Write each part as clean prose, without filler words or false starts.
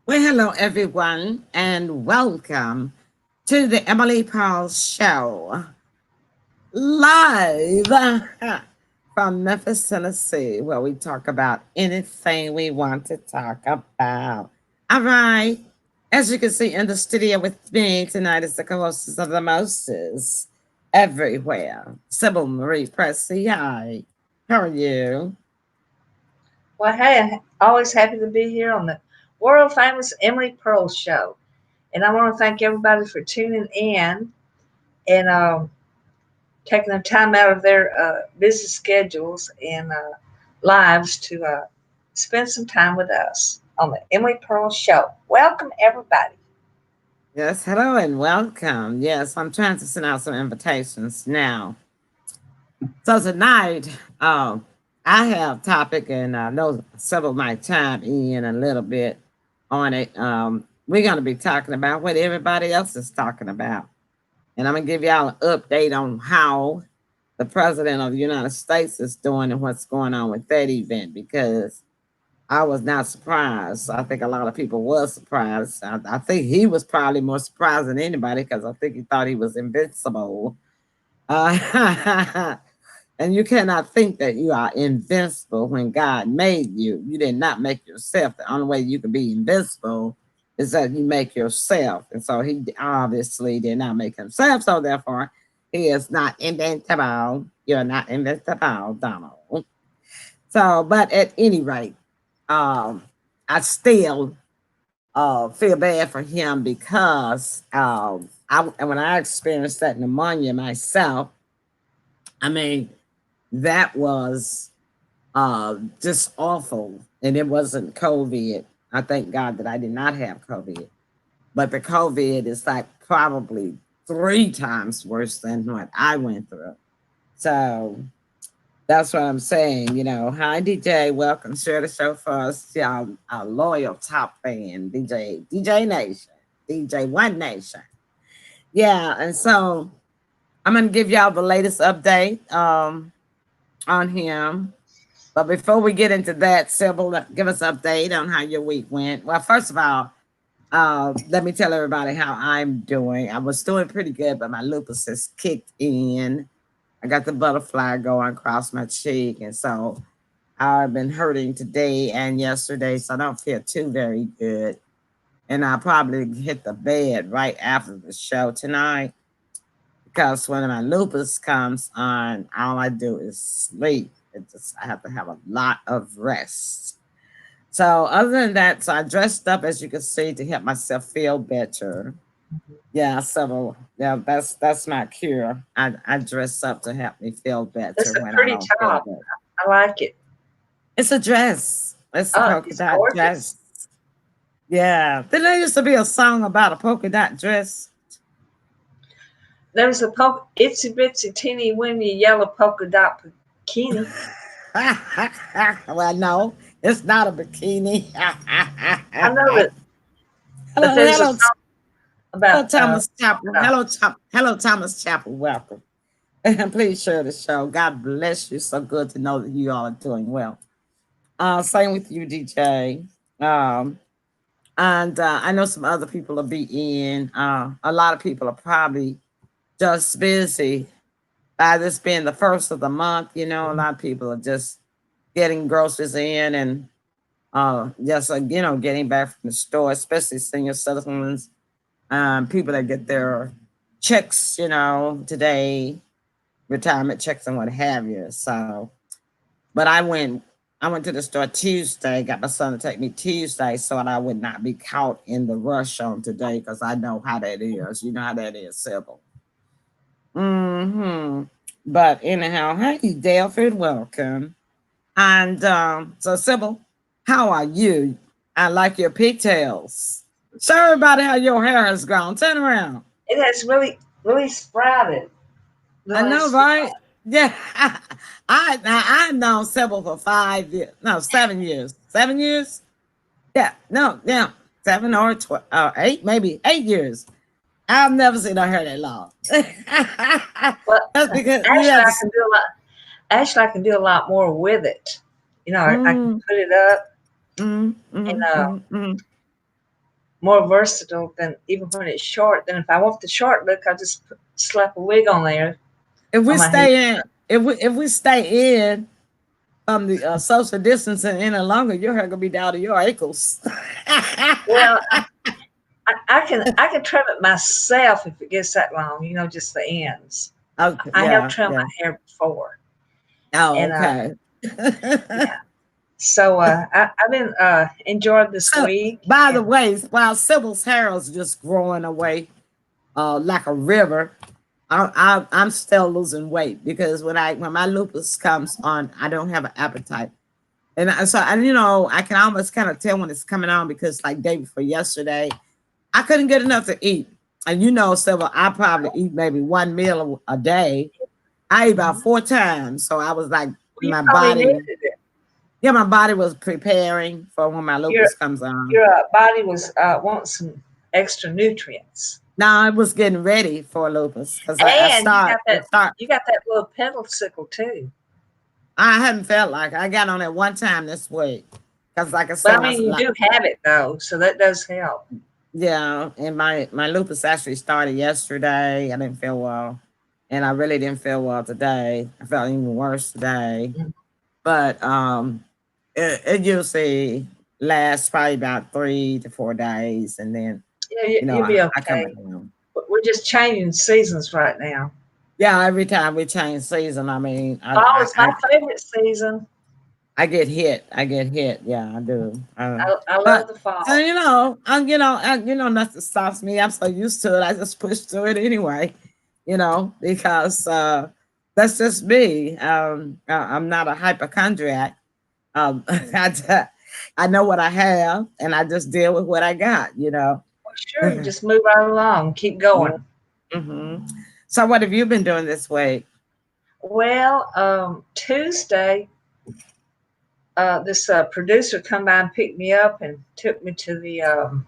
Well, hello everyone, and welcome to the Emily Paul Show, live from Memphis, Tennessee, where we talk about anything we want to talk about. All right, as you can see in the studio with me tonight is the co-hostess of the Moses everywhere, Sybil Marie Pressy. Hi, how are you? Well, hey, I'm always happy to be here on the world famous Emily Pearl Show. And I want to thank everybody for tuning in and taking the time out of their busy schedules and lives to spend some time with us on the Emily Pearl Show. Welcome, everybody. Yes, hello and welcome. Yes, I'm trying to send out some invitations now. So tonight, I have topic, and I know several might chime in a little bit on it. We're going to be talking about what everybody else is talking about, and I'm going to give y'all an update on how the president of the United States is doing and what's going on with that event because I was not surprised. I think a lot of people were surprised. I think he was probably more surprised than anybody because I think he thought he was invincible. Uh, And you cannot think that you are invincible when God made you. You did not make yourself. The only way you can be invincible is that you make yourself. And so he obviously did not make himself. So therefore, he is not invincible. You're not invincible, Donald. So, but at any rate, um, I still feel bad for him because when I experienced that pneumonia myself, I mean, that was just awful. And it wasn't COVID. I thank God that I did not have COVID. But the COVID is like probably three times worse than what I went through. So that's what I'm saying. Hi DJ, welcome. Share the show for us. Y'all, our loyal top fan, DJ Nation, DJ One Nation. Yeah, and so I'm gonna give y'all the latest update on him. But before we get into that, Sybil, give us an update on how your week went. Well, first of all, let me tell everybody how I'm doing. I was doing pretty good, but my lupus has kicked in. I got the butterfly going across my cheek, and so I've been hurting today and yesterday, so I don't feel too very good. And I'll probably hit the bed right after the show tonight because when my lupus comes on, all I do is sleep. I have to have a lot of rest. So other than that, so I dressed up as you can see to help myself feel better. Yeah, so yeah, that's my cure. I dress up to help me feel better That's a when I pretty don't feel top. good. I like it. It's a dress. It's a Oh, polka it's dot gorgeous. dress. Yeah. Didn't there used to be a song about a polka dot dress? There was a itsy bitsy teeny weeny yellow polka dot bikini. Well, no, it's not a bikini. I know that, but hello, there's a hello, song about hello, Thomas Chapel. polka Hello, Thomas Chapel. Welcome. Please share the show. God bless you. So good to know that you all are doing well. Same with you, DJ. Um, and I know some other people will be in. A lot of people are probably just busy by this being the first of the month. A lot of people are just getting groceries in and just getting back from the store, especially senior citizens, people that get their checks, today, retirement checks and what have you. So, but I went to the store Tuesday, got my son to take me Tuesday so that I would not be caught in the rush on today because I know how that is. You know how that is, Sybil. Mm-hmm. But anyhow, hey, Delphine, welcome. And so, Sybil, how are you? I like your pigtails. Show everybody how your hair has grown. Turn around. It has really sprouted the I know, last few right? Yeah. I've known Sybil for 5 years. No, 7 years. 7 years? Yeah. No, yeah. 7 or 8, maybe 8 years. I've never seen her hair that long. Well, That's because you actually, have to. I can do a lot. Actually, I can do a lot more with it. I can Mm, put it up mm, and mm, mm, mm. more versatile than even when it's short. Then if I want the short look, I just slap a wig on there If on we my head. stay in, if we stay in the social distancing any longer, your hair gonna be down to your ankles. Well, I can trim it myself if it gets that long. Just the ends. Okay, I have yeah, trimmed yeah. my hair before, Oh, and okay. yeah. So I've been enjoyed this So, week, by the and way, while Sybil's hair is just growing away, like a river, I'm still losing weight because when my lupus comes on, I don't have an appetite, and I can almost kind of tell when it's coming on because like day before yesterday, I couldn't get enough to eat, and Sybil, I probably eat maybe one meal a day. I eat about Mhm. 4 times, so I was like You my probably needed body, it. yeah, my body was preparing for when my Your lupus comes on. your body was wanting some extra nutrients, Now I was getting ready for lupus because I and you start got I that start you got that little pedal sickle too. I hadn't felt like I got on it one time this week because like I But said I mean, you do have it though, so that does help. yeah, and my lupus actually started yesterday. I didn't feel well, and I really didn't feel well today. I felt even worse today, Mm. but it usually lasts probably about 3 to 4 days, and then Yeah, you'll be I come back okay. down. But we're just changing seasons right now. Yeah, every time we change season, I mean, Fall is my favorite season. I get hit. I get hit. Yeah, I do. I love But the fall. nothing stops me. I'm so used to it. I just push through it anyway. Because that's just me. I'm not a hypochondriac. I know what I have, and I just deal with what I got. Well, sure, you just move right along, keep going. hmm So, what have you been doing this week? Well, Tuesday, this producer come by and picked me up and took me to the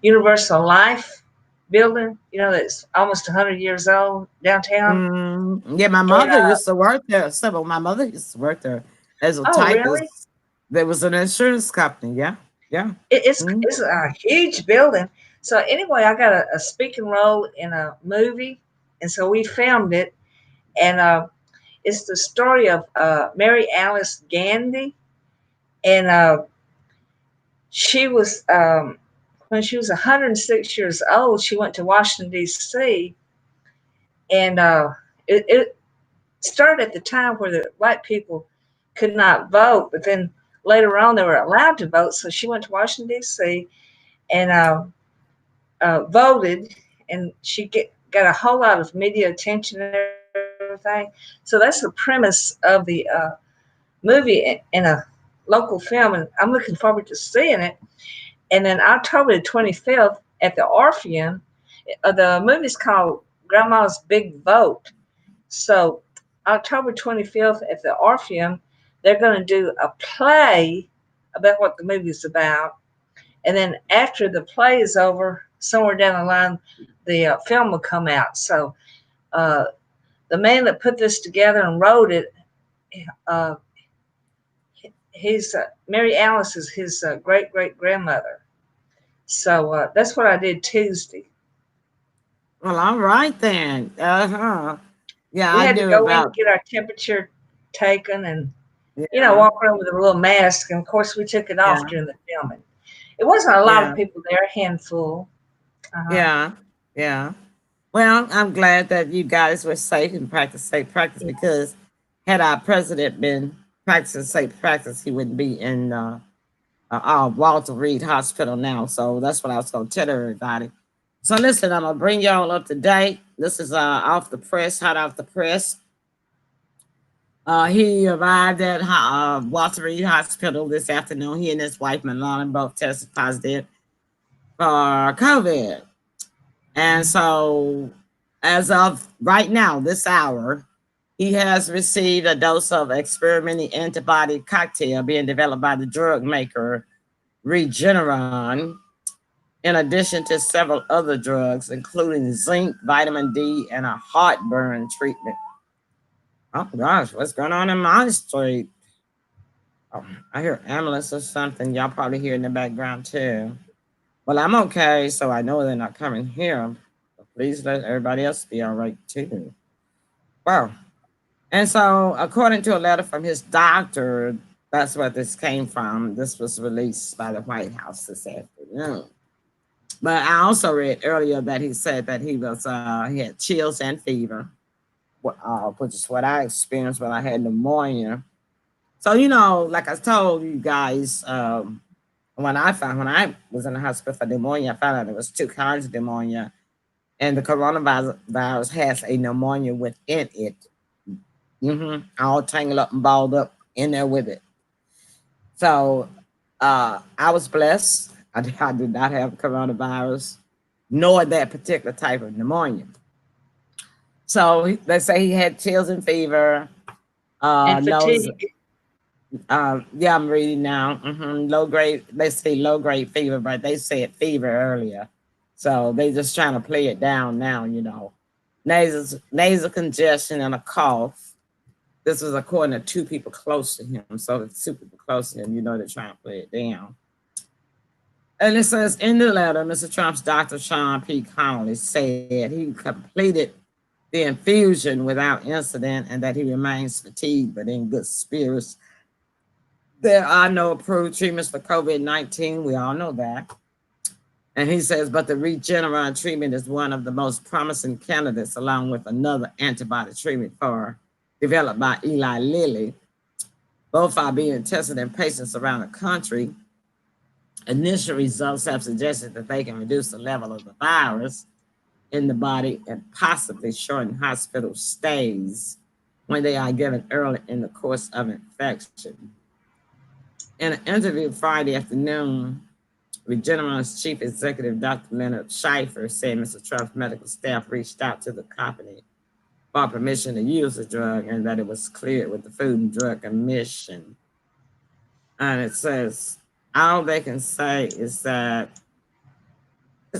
Universal Life building. That's almost 100 years old downtown. Yeah, my And mother used to work there. Several. My mother used to work there as a oh, really? typist. There was an insurance company. Yeah, yeah. It's Mm. it's a huge building. So anyway, I got a speaking role in a movie, and so we filmed it. And it's the story of Mary Alice Gandy, and she was when she was 106 years old. She went to Washington D.C. and it started at the time where the white people could not vote, but then later on they were allowed to vote. So she went to Washington D.C. and voted, and she got a whole lot of media attention and everything. So that's the premise of the movie in a local film, and I'm looking forward to seeing it. And then October the 25th at the Orpheum, the movie's called Grandma's Big Vote. So October 25th at the Orpheum, they're going to do a play about what the movie's about. And then after the play is over, somewhere down the line, the film will come out. So uh, the man that put this together and wrote it, uh, Mary Alice is his great great grandmother. So that's what I did Tuesday. Well, all right then. Yeah, We I had to knew go in to about. get our temperature taken and Yeah, walk around with a little mask. And of course, we took it off yeah, during the filming. It wasn't a lot of yeah, people there, a handful. Uh huh. yeah, yeah. Well, I'm glad that you guys were safe and practice safe practice Yeah. because had our president been practicing safe practice, he wouldn't be in Walter Reed Hospital now. So that's what I was going to tell everybody. So listen, I'm gonna bring y'all up to date. This is off the press, hot off the press. He arrived at Walter Reed Hospital this afternoon. He and his wife Melania both tested positive for COVID, and Mhm. so as of right now, this hour, he has received a dose of experimental antibody cocktail being developed by the drug maker Regeneron in addition to several other drugs, including zinc, vitamin D, and a heartburn treatment. Oh gosh, what's going on in my street? Oh, I hear ambulance or something. Y'all probably hear in the background too. Well, I'm okay, so I know they're not coming here. But please let everybody else be all right too. Wow. And so, according to a letter from his doctor, that's where this came from. This was released by the White House this afternoon. But I also read earlier that he said that he had chills and fever, which is what I experienced when I had pneumonia. So like I told you guys, when I was in the hospital for pneumonia, I found out there was two kinds of pneumonia, and the coronavirus has a pneumonia within it, all tangled up and balled up in there with it. So I was blessed. I did not have coronavirus, nor that particular type of pneumonia. So they say he had chills and fever, And nose. fatigue. Yeah, I'm reading now. Low grade. They say low grade fever, but they said fever earlier, so they just trying to play it down now. Nasal congestion and a cough. This was according to two people close to him. So the two people close to him, they're trying to play it down. And it says in the letter, Mr. Trump's Dr. Sean P. Connolly said he completed the infusion without incident and that he remains fatigued but in good spirits. There are no approved treatments for COVID-19. We all know that. And he says, but the Regeneron treatment is one of the most promising candidates, along with another antibody treatment developed by Eli Lilly. Both are being tested in patients around the country. Initial results have suggested that they can reduce the level of the virus in the body and possibly shorten hospital stays when they are given early in the course of infection. In an interview Friday afternoon, Regeneron's chief executive, Dr. Leonard Schaefer, said Mr. Trump's medical staff reached out to the company for permission to use the drug and that it was cleared with the Food and Drug Commission. And it says, all they can say is that,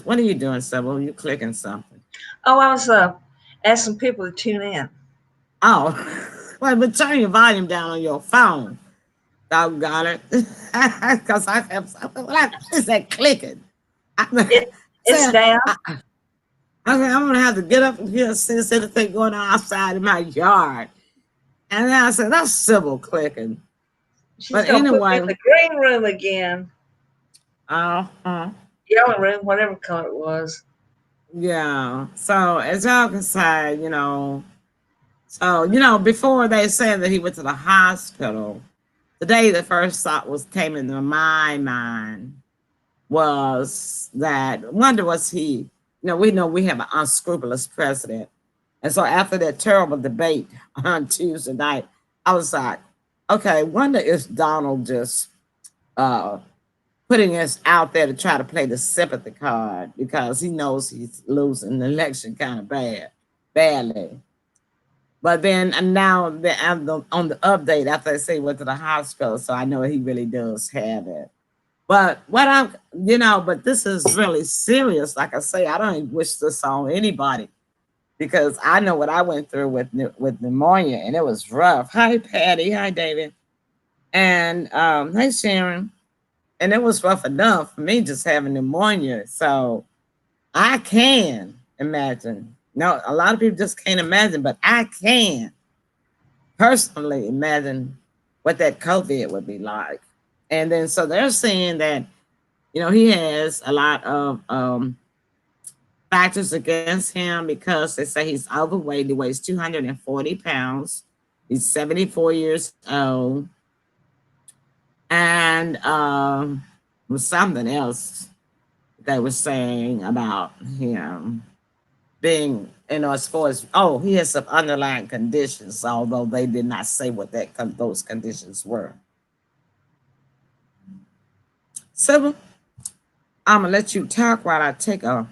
what are you doing, Sybil? You clicking something? Oh, I was asking people to tune in. Oh, well, but turn your volume down on your phone. Doggone it. Because I have something. What is that clicking? I It it's said, down. I'm gonna have to get up and hear since anything going on outside in my yard. And then I said, that's civil clicking. She's But gonna put me in anyway, the green room again, uh-huh. yellow room, whatever color it was. Yeah. So as y'all can say, so before they said that he went to the hospital, today the first thought was came into my mind was that wonder was he, we know we have an unscrupulous president. And so after that terrible debate on Tuesday night, I was like, okay, wonder if Donald just uh, putting us out there to try to play the sympathy card because he knows he's losing the election kind of badly. But then and now on the update after they say he went to the hospital, so I know he really does have it. But but this is really serious. Like I say, I don't wish this on anybody because I know what I went through with pneumonia, and it was rough. Hi, Patty. Hi, David. And hey, Sharon. And it was rough enough for me just having pneumonia. So I can imagine. No, a lot of people just can't imagine, but I can personally imagine what that COVID would be like. And then so they're saying that he has a lot of factors against him because they say he's overweight. He weighs 240 pounds. He's 74 years old. And was something else they were saying about him being, as far as, oh, he has some underlying conditions, although they did not say what those conditions were. So I'm going to let you talk while I take a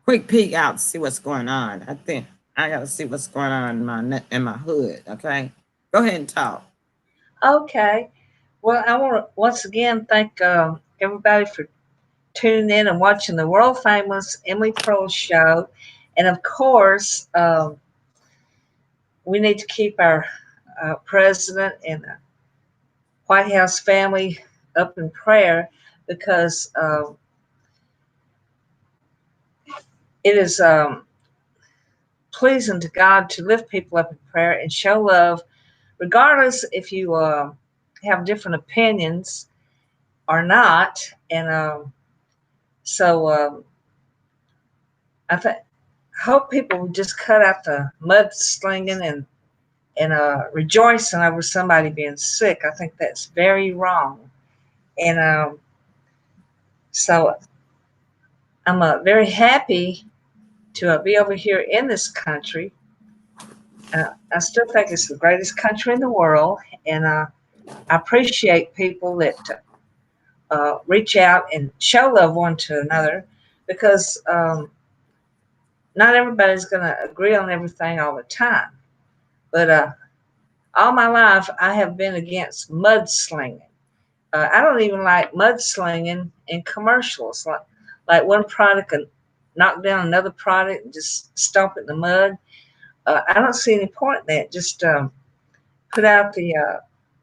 quick peek out to see what's going on. I think I got to see what's going on in my hood. Okay, go ahead and talk. Okay. Well, I want to once again thank everybody for tuning in and watching the world famous Emily Pearl show. And of course, we need to keep our president and the White House family up in prayer because it is pleasing to God to lift people up in prayer and show love, regardless if you have different opinions or not. And so I hope people will just cut out the mudslinging and rejoicing over somebody being sick. I think that's very wrong. And so I'm very happy to be over here in this country. I still think it's the greatest country in the world, and I appreciate people that reach out and show love one to another, because not everybody's going to agree on everything all the time. But all my life, I have been against mudslinging. I don't even like mudslinging in commercials. Like one product can knock down another product and just stomp it in the mud. I don't see any point in that. Just put out the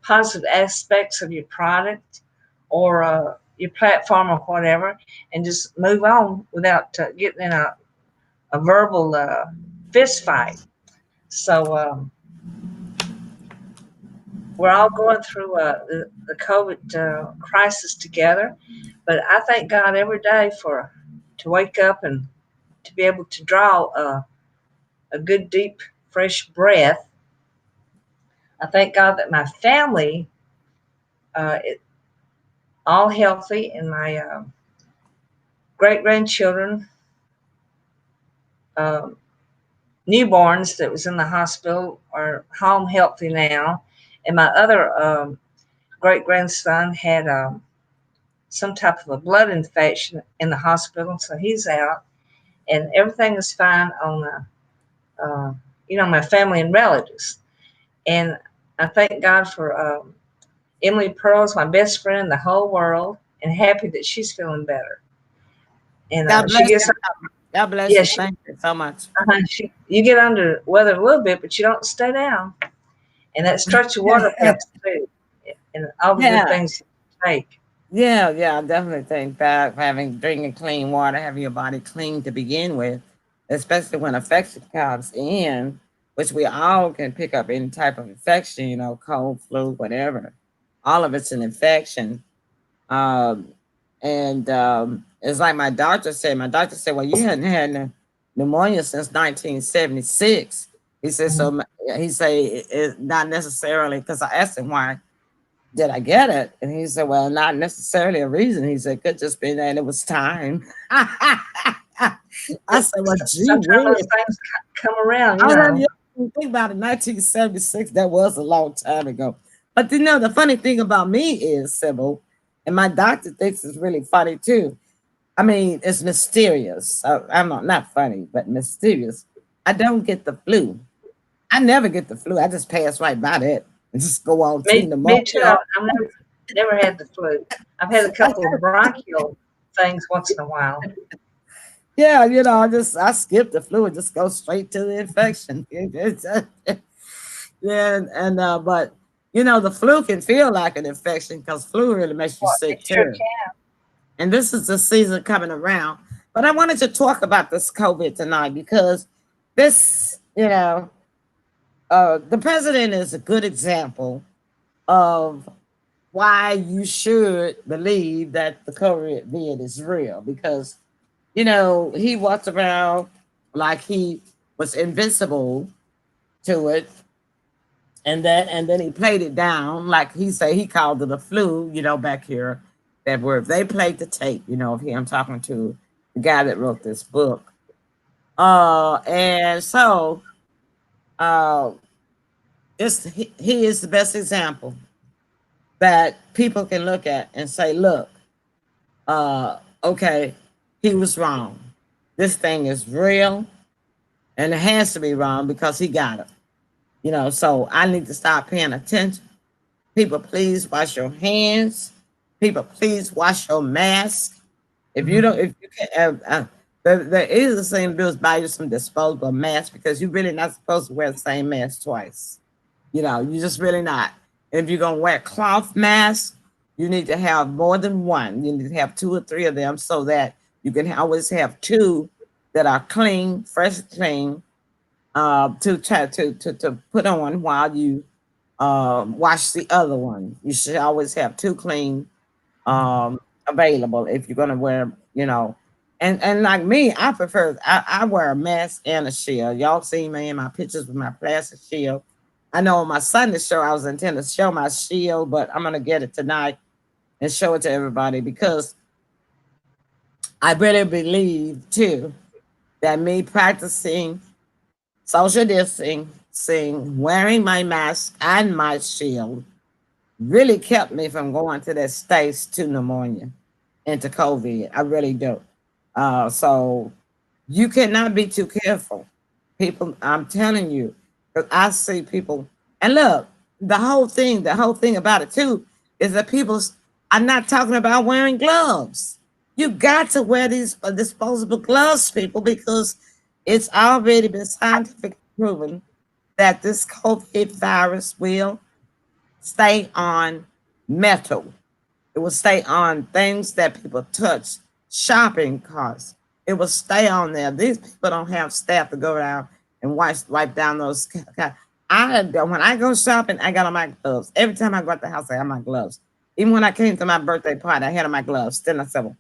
positive aspects of your product or your platform or whatever, and just move on without getting in a verbal fist fight. So we're all going through the COVID crisis together, but I thank God every day for to wake up and to be able to draw a good, deep, fresh breath. I thank God that my family is all healthy, and my great grandchildren, uh, newborns that was in the hospital, are home healthy now, and my other great grandson had some type of a blood infection in the hospital, so he's out, and everything is fine on my family and relatives. And I thank God for Emily Pearl's my best friend in the whole world, and happy that she's feeling better. And God she bless gets, you. God bless yeah, you. Thank you so much. you get under weather a little bit, but you don't stay down. And that structured water helps too, and all the good Yeah. things you take. Yeah, yeah, I definitely think that having drinking clean water, having your body clean to begin with, especially when infection comes in, which we all can pick up any type of infection, cold, flu, whatever. All of it's an infection. Um, and it's like my doctor said. My doctor said, "Well, you hadn't had pneumonia since 1976." He said, "So he said it's not necessarily," because I asked him why did I get it? And he said, well, not necessarily a reason. He said, could just be that it was time. I said, well, gee Sometimes those whiz. things come around, I was like, yeah, think about it, 1976, that was a long time ago. But the funny thing about me is, Sybil, and my doctor thinks it's really funny too. I mean, it's mysterious. I'm not funny, but mysterious. I don't get the flu. I never get the flu. I just pass right by that and just go on to Me too. pneumonia. I've never had the flu. I've had a couple of bronchial things once in a while. Yeah, I skip the flu and just go straight to the infection. Yeah, and but the flu can feel like an infection because flu really makes you Well, it sick sure too. can. And this is the season coming around. But I wanted to talk about this COVID tonight because this, the president is a good example of why you should believe that the COVID is real because he walked around like he was invincible to it, and then he played it down like he said he called it a flu, back here that where they played the tape, of him talking to the guy that wrote this book. And so uh he is the best example that people can look at and say, look, okay, he was wrong. This thing is real and it has to be wrong because he got it. So I need to start paying attention. People, please wash your hands. People, please wash your mask. If you Mhm. don't, if you can, the easiest thing to do is buy you some disposable masks because you're really not supposed to wear the same mask twice. You just really not. And if you're gonna wear cloth masks, you need to have more than one. You need to have two or three of them so that you can always have two that are clean, fresh, clean, to try to put on while you wash the other one. You should always have two clean available if you're gonna wear, you know. And like me, I prefer I wear a mask and a shield. Y'all see me in my pictures with my plastic shield. I know on my Sunday show I was intending to show my shield, but I'm gonna get it tonight and show it to everybody because I really believe too that me practicing social distancing, wearing my mask and my shield really kept me from going to that stage to pneumonia and to COVID. I really do. So you cannot be too careful. People, I'm telling you, 'cause I see people, and look, the whole thing about it too, is that people are not talking about wearing gloves. You got to wear these disposable gloves, people, because it's already been scientifically proven that this COVID virus will stay on metal. It will stay on things that people touch, shopping carts. It will stay on there. These people don't have staff to go around and wipe down those. When I go shopping, I got on my gloves. Every time I go out the house, I have my gloves. Even when I came to my birthday party, I had on my gloves. Still I said,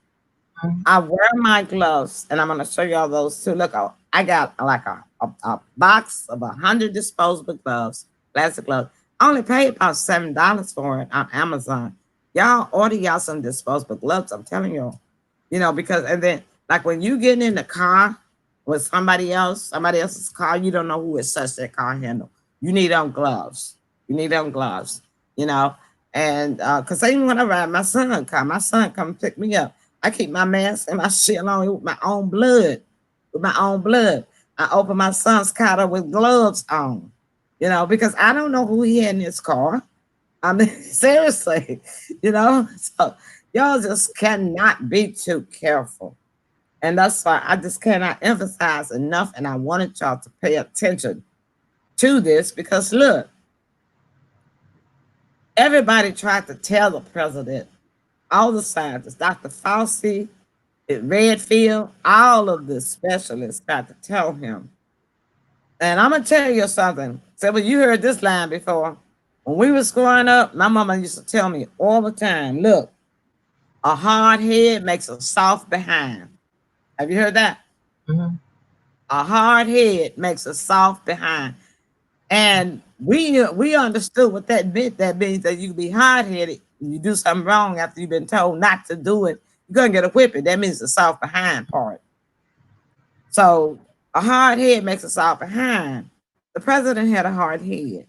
I wear my gloves, and I'm gonna show y'all those too. Look, I got like a box of 100 disposable gloves, plastic gloves. I only paid about $7 for it on Amazon. Y'all order y'all some disposable gloves. I'm telling you, because and then like when you getting in the car with somebody else's car, you don't know who has touched that car handle. You need on gloves. You need on gloves. You know, and because even when I ride my son come pick me up. I keep my mask and my shit on with my own blood. With my own blood. I open my son's car up with gloves on. Because I don't know who he had in his car. I mean, seriously, So y'all just cannot be too careful. And that's why I just cannot emphasize enough. And I wanted y'all to pay attention to this because look, everybody tried to tell the president, all the scientists, Dr. Fauci, Redfield, all of the specialists tried to tell him. And I'm gonna tell you something. So, well, you heard this line before. When we was growing up, my mama used to tell me all the time, look, a hard head makes a soft behind. Have you heard that? Mm-hmm. A hard head makes a soft behind. And we understood what that meant. That means that you can be hard headed. You do something wrong after you've been told not to do it, you're gonna get a whipping. That means the soft behind part. So a hard head makes a soft behind. The president had a hard head.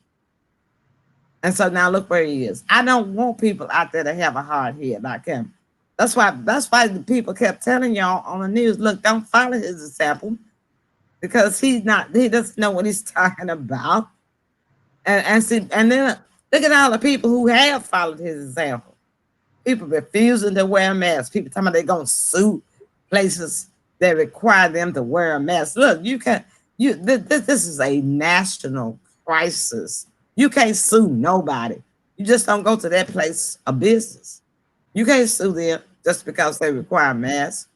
And so now look where he is. I don't want people out there to have a hard head like him. That's why the people kept telling y'all on the news, look, don't follow his example because he doesn't know what he's talking about. And then look at all the people who have followed his example. People refusing to wear masks. People talking about they're gonna sue places that require them to wear a mask. Look, you can this is a national crisis. You can't sue nobody. You just don't go to that place of business. You can't sue them just because they require masks.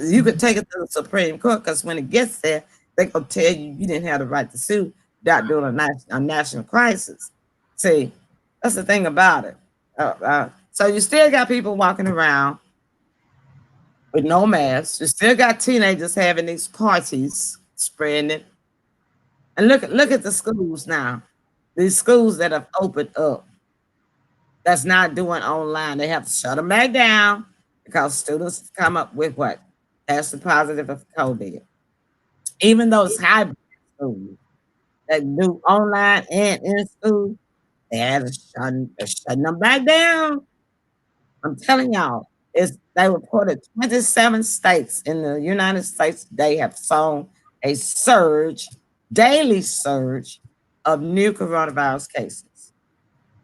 You could take it to the Supreme Court because when it gets there, they gonna tell you didn't have the right to sue without doing a national crisis. See, that's the thing about it. So you still got people walking around with no masks. You still got teenagers having these parties, spreading it. And look at the schools now. These schools that have opened up, that's not doing online. They have to shut them back down because students come up with what? Tested positive of COVID. Even those hybrid schools that do online and in school, they're shutting them back down. I'm telling y'all, they reported 27 states in the United States today have shown a surge, daily surge of new coronavirus cases.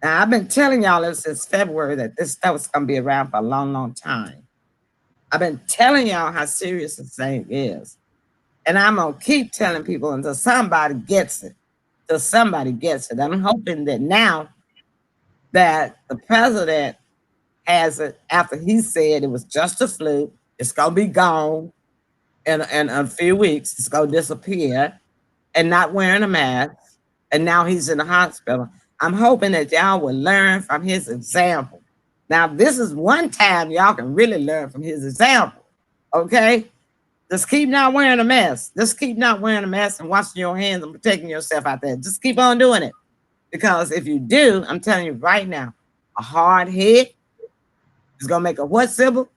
Now, I've been telling y'all this since February that this stuff was going to be around for a long, long time. I've been telling y'all how serious this thing is. And I'm going to keep telling people until somebody gets it. Till somebody gets it. I'm hoping that now that the president has it after he said it was just a flu, it's going to be gone. in a few weeks. It's going to disappear and not wearing a mask. And now he's in the hospital. I'm hoping that y'all will learn from his example. Now, this is one time y'all can really learn from his example. Okay? Just keep not wearing a mask. Just keep not wearing a mask and washing your hands and protecting yourself out there. Just keep on doing it. Because if you do, I'm telling you right now, a hard hit is going to make a what, Sybil?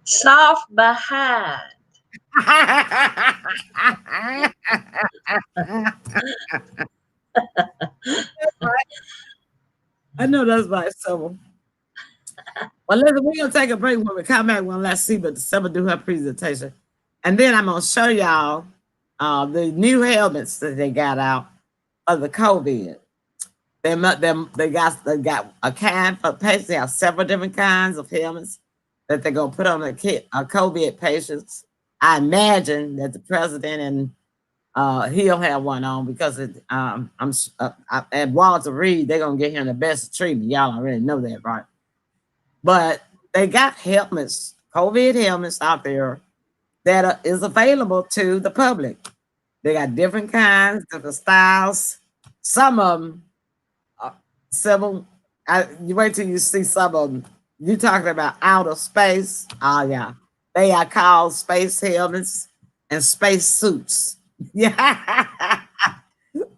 Soft behind. I know that's right, Sybil. Well, listen, we're going to take a break. When we come back, we'll let Sybil do her presentation. And then I'm going to show y'all the new helmets that they got out of the COVID. They got a kind for patients. They have several different kinds of helmets that they're going to put on the COVID patients. I imagine that the president and he'll have one on because at Walter Reed, they're going to get him the best treatment. Y'all already know that, right? But they got helmets, COVID helmets out there that is available to the public. They got different kinds, different styles. Some of them, Sybil, you wait till you see some of them. You talking about outer space? Oh yeah, they are called space helmets and space suits. Yeah.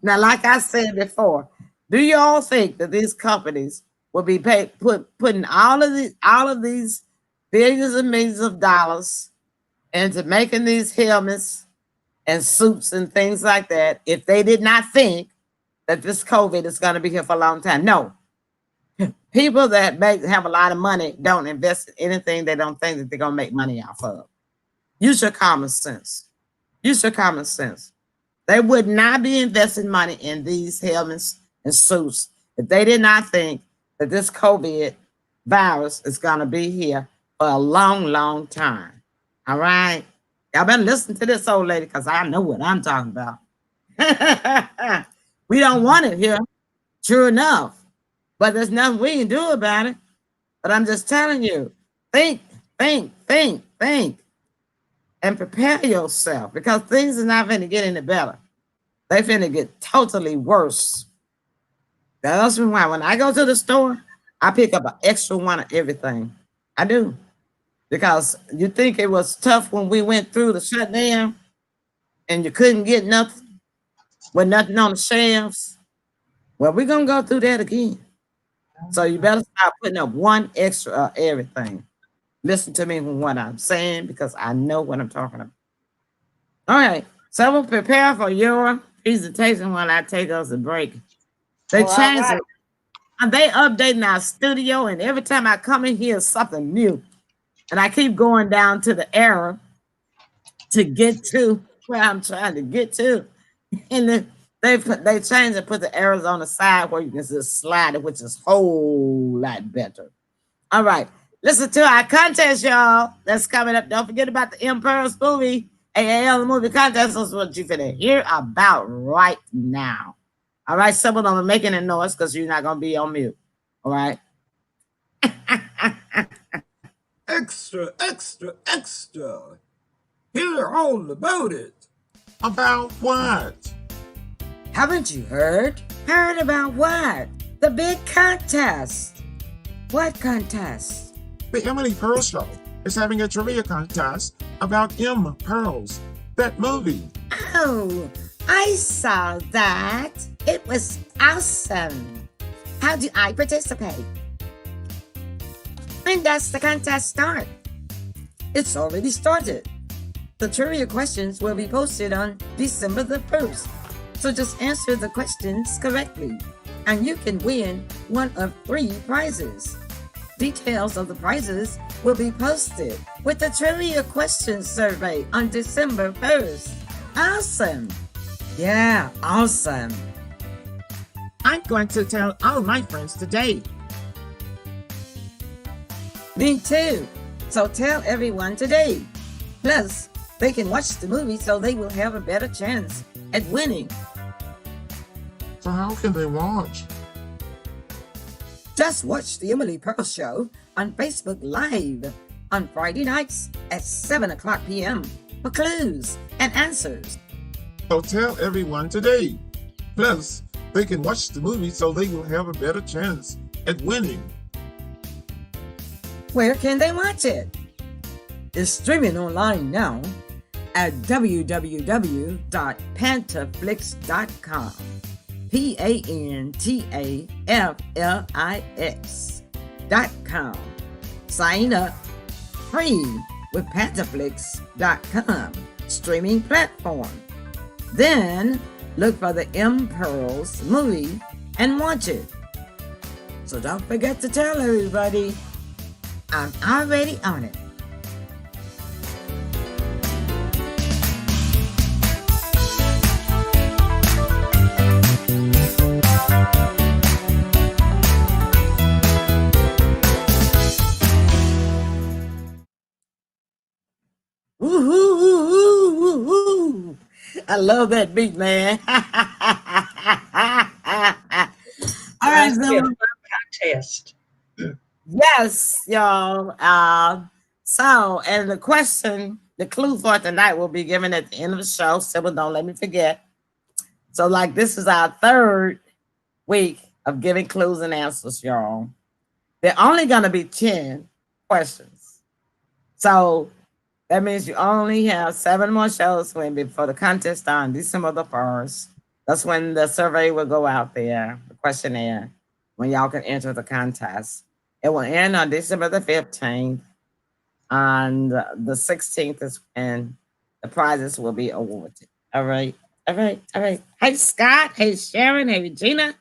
Now, like I said before, do you all think that these companies will be putting all of these billions and millions of dollars into making these helmets and suits and things like that if they did not think that this COVID is going to be here for a long time? No. People that have a lot of money don't invest in anything they don't think that they're going to make money off of. Use your common sense. Use your common sense. They would not be investing money in these helmets and suits if they did not think that this COVID virus is going to be here for a long, long time. All right? Y'all better listen to this old lady because I know what I'm talking about. We don't want it here, true enough. But there's nothing we can do about it. But I'm just telling you, think, and prepare yourself because things are not going to get any better. They're going to get totally worse. That's why when I go to the store, I pick up an extra one of everything. I do. Because you think it was tough when we went through the shutdown and you couldn't get nothing with nothing on the shelves. Well, we're going to go through that again. So you better start putting up one extra of everything. Listen to me with what I'm saying because I know what I'm talking about. All right. So we'll prepare for your presentation while I take us a break. They changed it. And they updating our studio, and every time I come in here, something new. And I keep going down to the error to get to where I'm trying to get to. And then they changed and put the arrows on the side where you can just slide it, which is a whole lot better. All right. Listen to our contest, y'all. That's coming up. Don't forget about the Emperor's movie, AAL, the movie contest. That's what you're going to hear about right now. All right. Some of them are making a noise because you're not going to be on mute. All right. Extra, extra, extra. Hear all about it. About what? Haven't you heard? Heard about what? The big contest. What contest? The Emily Pearl Show is having a trivia contest about M. Pearls, that movie. Oh, I saw that. It was awesome. How do I participate? When does the contest start? It's already started. The trivia questions will be posted on December the 1st. So just answer the questions correctly, and you can win one of 3 prizes. Details of the prizes will be posted with the trivia questions survey on December 1st. Awesome! Yeah, awesome. I'm going to tell all my friends today. Me too. So tell everyone today. Plus, they can watch the movie so they will have a better chance at winning. So how can they watch? Just watch the Emily Pearl Show on Facebook Live on Friday nights at 7 o'clock p.m. for clues and answers. So tell everyone today. Plus, they can watch the movie so they will have a better chance at winning. Where can they watch it? It's streaming online now at www.pantaflix.com. PANTAFLIX.com. Sign up free with pantaflix.com streaming platform. Then look for the M Pearls movie and watch it. So don't forget to tell everybody, I'm already on it. Woo-hoo, woo-hoo, woo-hoo. I love that beat, man. All right, That's be a so fun contest. yes, y'all. And the question, the clue for tonight will be given at the end of the show. Sybil, don't let me forget. So, like, this is our third week of giving clues and answers, y'all. They're only going to be 10 questions. So, that means you only have 7 more shows before the contest on December the 1st. That's when the survey will go out there, the questionnaire, when y'all can enter the contest. It will end on December the 15th. On the 16th is when the prizes will be awarded. All right. All right. All right. Hey, Scott. Hey, Sharon. Hey, Regina.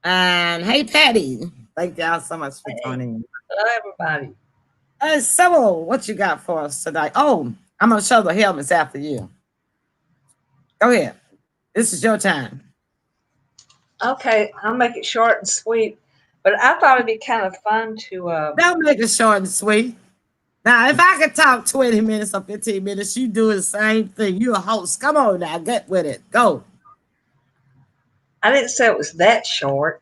And hey, Patty. Thank y'all so much for joining. Hello, everybody. Hey, Sybil, what you got for us tonight? Oh, I'm going to show the helmets after you. Go ahead. This is your time. Okay, I'll make it short and sweet. But I thought it'd be kind of fun to. Don't make it short and sweet. Now, if I could talk 20 minutes or 15 minutes, you do the same thing. You're a host. Come on now, get with it. Go. I didn't say it was that short,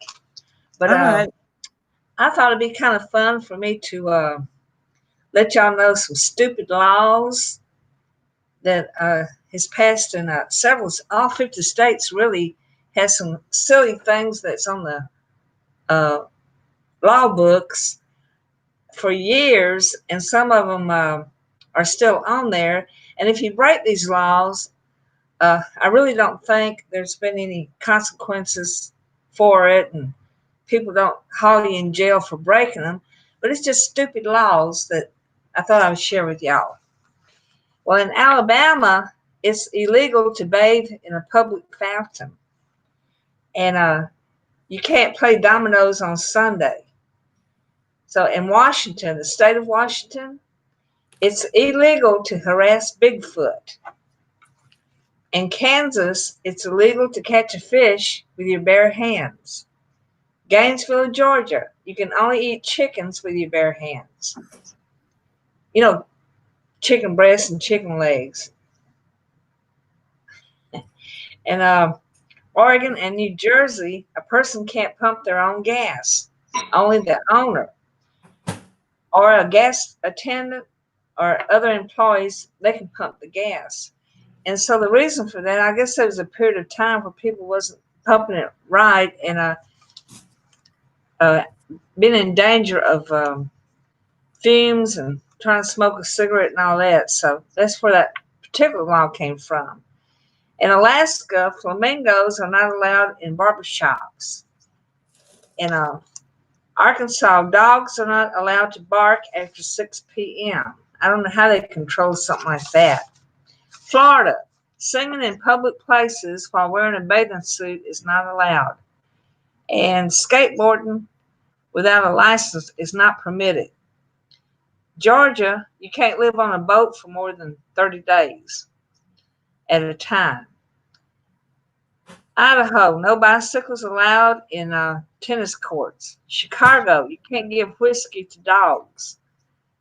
but All right. I thought it'd be kind of fun for me to let y'all know some stupid laws that has passed in all 50 states. Really has some silly things that's on the law books for years, and some of them are still on there. And if you break these laws, I really don't think there's been any consequences for it, and people don't haul you in jail for breaking them. But it's just stupid laws that I thought I would share with y'all. Well, in Alabama, it's illegal to bathe in a public fountain, and you can't play dominoes on Sunday. So in Washington, the state of Washington, it's illegal to harass Bigfoot. In Kansas, it's illegal to catch a fish with your bare hands. Gainesville, Georgia, you can only eat chickens with your bare hands. You know, chicken breasts and chicken legs. In Oregon and New Jersey, a person can't pump their own gas. Only the owner or a gas attendant or other employees, they can pump the gas. And so the reason for that, I guess there was a period of time where people wasn't pumping it right, and been in danger of fumes and trying to smoke a cigarette and all that. So that's where that particular law came from. In Alaska, flamingos are not allowed in barbershops. In Arkansas, dogs are not allowed to bark after 6 p.m. I don't know how they control something like that. Florida, singing in public places while wearing a bathing suit is not allowed. And skateboarding without a license is not permitted. Georgia, you can't live on a boat for more than 30 days at a time. Idaho, no bicycles allowed in tennis courts. Chicago, you can't give whiskey to dogs.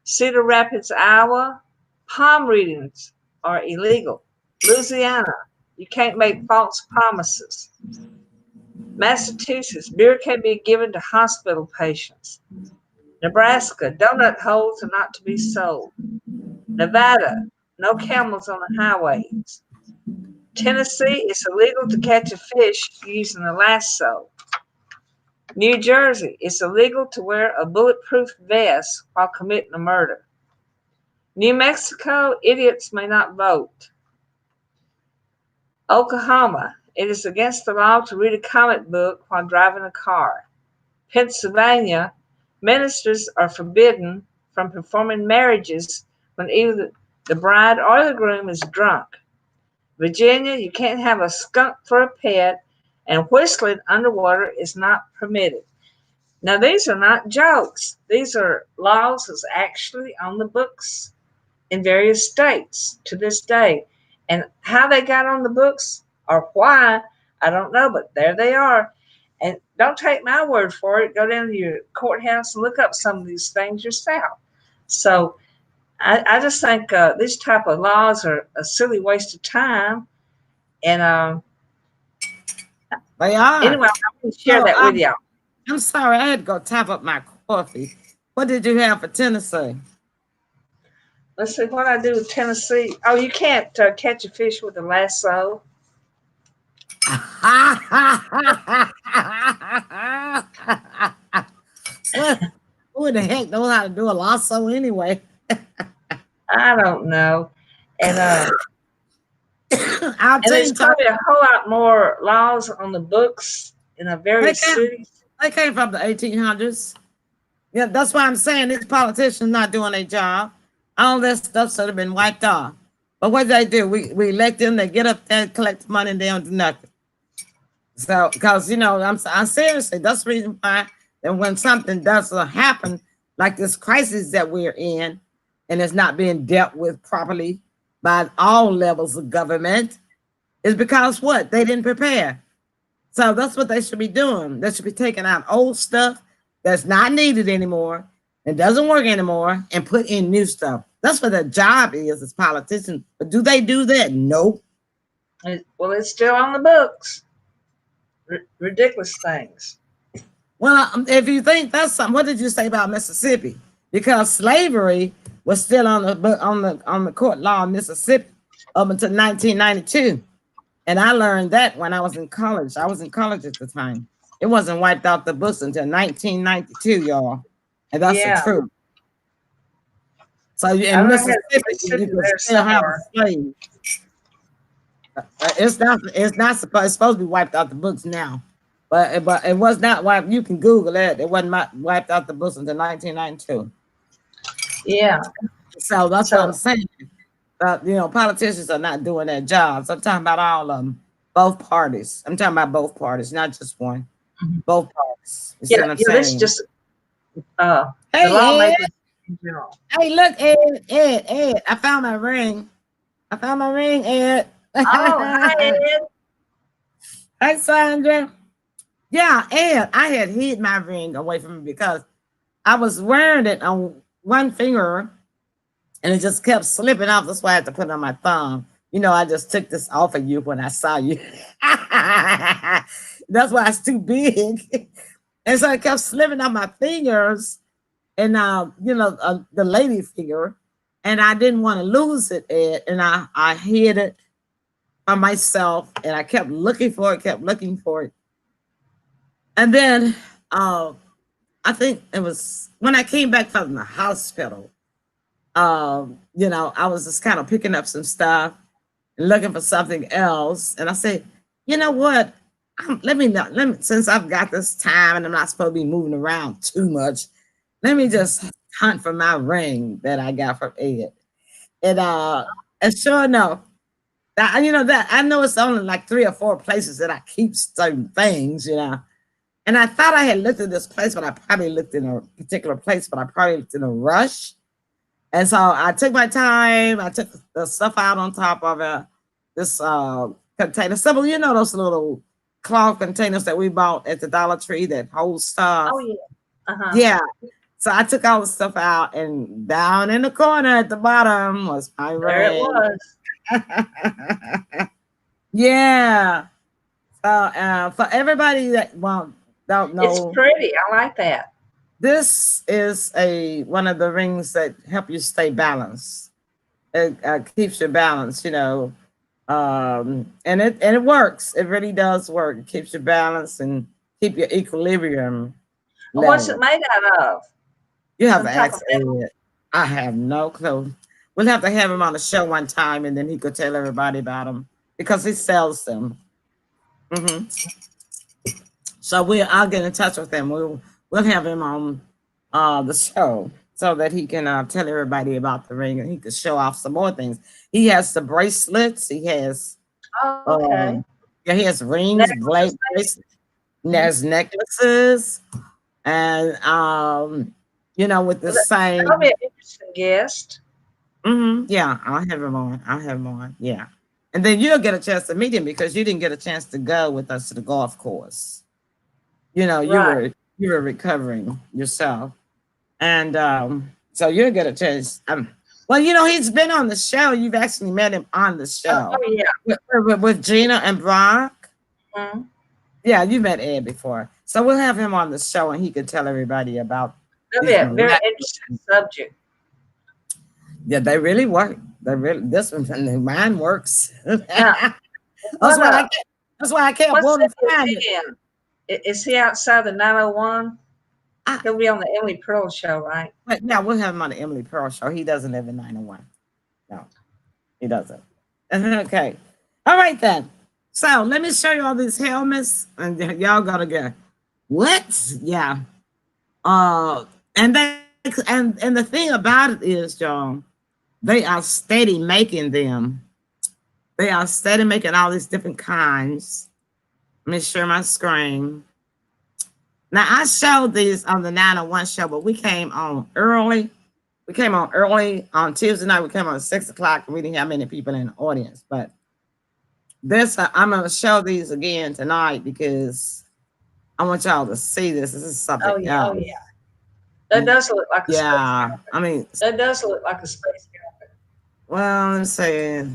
Cedar Rapids, Iowa, palm readings are illegal. Louisiana, you can't make false promises. Massachusetts, beer can be given to hospital patients. Nebraska, donut holes are not to be sold. Nevada, No camels on the highways. Tennessee, it's illegal to catch a fish using a lasso. New Jersey, it's illegal to wear a bulletproof vest while committing a murder. New Mexico, idiots may not vote. Oklahoma, it is against the law to read a comic book while driving a car. Pennsylvania, ministers are forbidden from performing marriages when either the bride or the groom is drunk. Virginia, you can't have a skunk for a pet, and whistling underwater is not permitted. Now, these are not jokes. These are laws that's actually on the books in various states to this day. And how they got on the books or why, I don't know, but there they are. And don't take my word for it. Go down to your courthouse and look up some of these things yourself. So I just think these type of laws are a silly waste of time. And They are. anyway, I'm going to share So that with y'all. I'm sorry, I had to go top up my coffee. What did you have for Tennessee? Let's see what I do with Tennessee. Oh, you can't catch a fish with a lasso. Well, who the heck knows how to do a lasso anyway? I don't know. And I'll and tell there's you, probably a whole lot more laws on the books in a they various came, cities. they came from the 1800s. Yeah, that's why I'm saying these politicians not doing their job. All that stuff should have been wiped off. But what they do, we elect them, they get up there, collect money, and they don't do nothing. So, because I'm seriously, that's the reason why that when something does happen, like this crisis that we're in, and it's not being dealt with properly by all levels of government, is because what? They didn't prepare. So that's what they should be doing. They should be taking out old stuff that's not needed anymore and doesn't work anymore and put in new stuff. That's what their job is as politicians. But do they do that? No. Well, it's still on the books. Ridiculous things. Well, if you think that's something, what did you say about Mississippi? Because slavery was still on the court law in Mississippi up until 1992, and I learned that when I was in college. I was in college at the time. It wasn't wiped out the books until 1992, y'all, and that's the Yeah, truth. So I in know I had Mississippi, Mississippi you could there still have a somewhere. slave. It's not supposed. It's supposed to be wiped out the books now, but it was not wiped. You can Google it. It wasn't wiped out the books until 1992. Yeah. So that's what I'm So saying. Politicians are not doing their jobs. I'm talking about all of them, both parties. I'm talking about both parties, not just one. Both parties. You see yeah, what I'm yeah. This is saying? just the Hey Ed. lawmakers in general. Hey, look, Ed. I found my ring. Ed. Oh, hi Ed. Hi, Sandra. Yeah, Ed. I had hid my ring away from me because I was wearing it on one finger and it just kept slipping off. That's why I had to put it on my thumb. I just took this off of you when I saw you. That's why it's too big. And so it kept slipping on my fingers and, the lady finger. And I didn't want to lose it, Ed. And I hid it by myself and I kept looking for it. And then I think it was when I came back from the hospital. I was just kind of picking up some stuff and looking for something else. And I said, you know what? Let me since I've got this time and I'm not supposed to be moving around too much, let me just hunt for my ring that I got from Ed. And sure enough, that I know it's only like 3 or 4 places that I keep certain things. And I thought I had looked at this place, but I probably looked in a particular place, but I probably looked in a rush. And so I took my time. I took the stuff out on top of this container. Some those little cloth containers that we bought at the Dollar Tree that hold stuff. Oh yeah. Yeah. So I took all the stuff out, and down in the corner at the bottom was my ring. There it was. Yeah. So for everybody that don't know, It's pretty. I like that. this is one of the rings that help you stay balanced. It keeps you balanced, and it works. It really does work. It keeps you balanced and keep your equilibrium What's it level. made out of? You have Some to type of ask metal? Ed. I have no clue. We'll have to have him on the show one time, and then he could tell everybody about them because he sells them. hmm So I'll get in touch with him. We'll have him on the show so that he can tell everybody about the ring and he could show off some more things. He has the bracelets. He has Oh, okay. um yeah, he has rings, blade Necklaces, bracelets, maybe? Mhm. there's necklaces, and with the Well, that'll same. be an interesting guest. Yeah, I'll have him on. I'll have him on. Yeah. And then you'll get a chance to meet him because you didn't get a chance to go with us to the golf course. You know, you Right. were you were recovering yourself. And so you'll get a chance. Well, he's been on the show. You've actually met him on the Oh, show yeah. with Gina and Brock. Mhm. Yeah, you met Ed before. So we'll have him on the show and he can tell everybody about That'll be these a very miraculous. interesting subject. Yeah, they really work. They really this one mine works. Now, That's what why I can't. That's why I can't what want city to is find it. he in? Is he outside the 901? I, He'll be on the Emily Pearl show, right? but yeah, we'll have him on the Emily Pearl show. He doesn't live in 901. No, he doesn't. Okay. All right then. So let me show you all these helmets, and y'all gotta go. What? Yeah. Uh, and they and the thing about it is, y'all, they are steady making them. They are steady making all these different kinds. Let me share my screen. Now I showed these on the 901 show, but we came on early. We came on early on Tuesday night. We came on at 6 o'clock, and we didn't have many people in the audience. But this, I'm gonna show these again tonight because I want y'all to see this. This is Oh, something yeah. else. That does look like a space Yeah, helmet. I mean, That does look like a space helmet. well, let's say,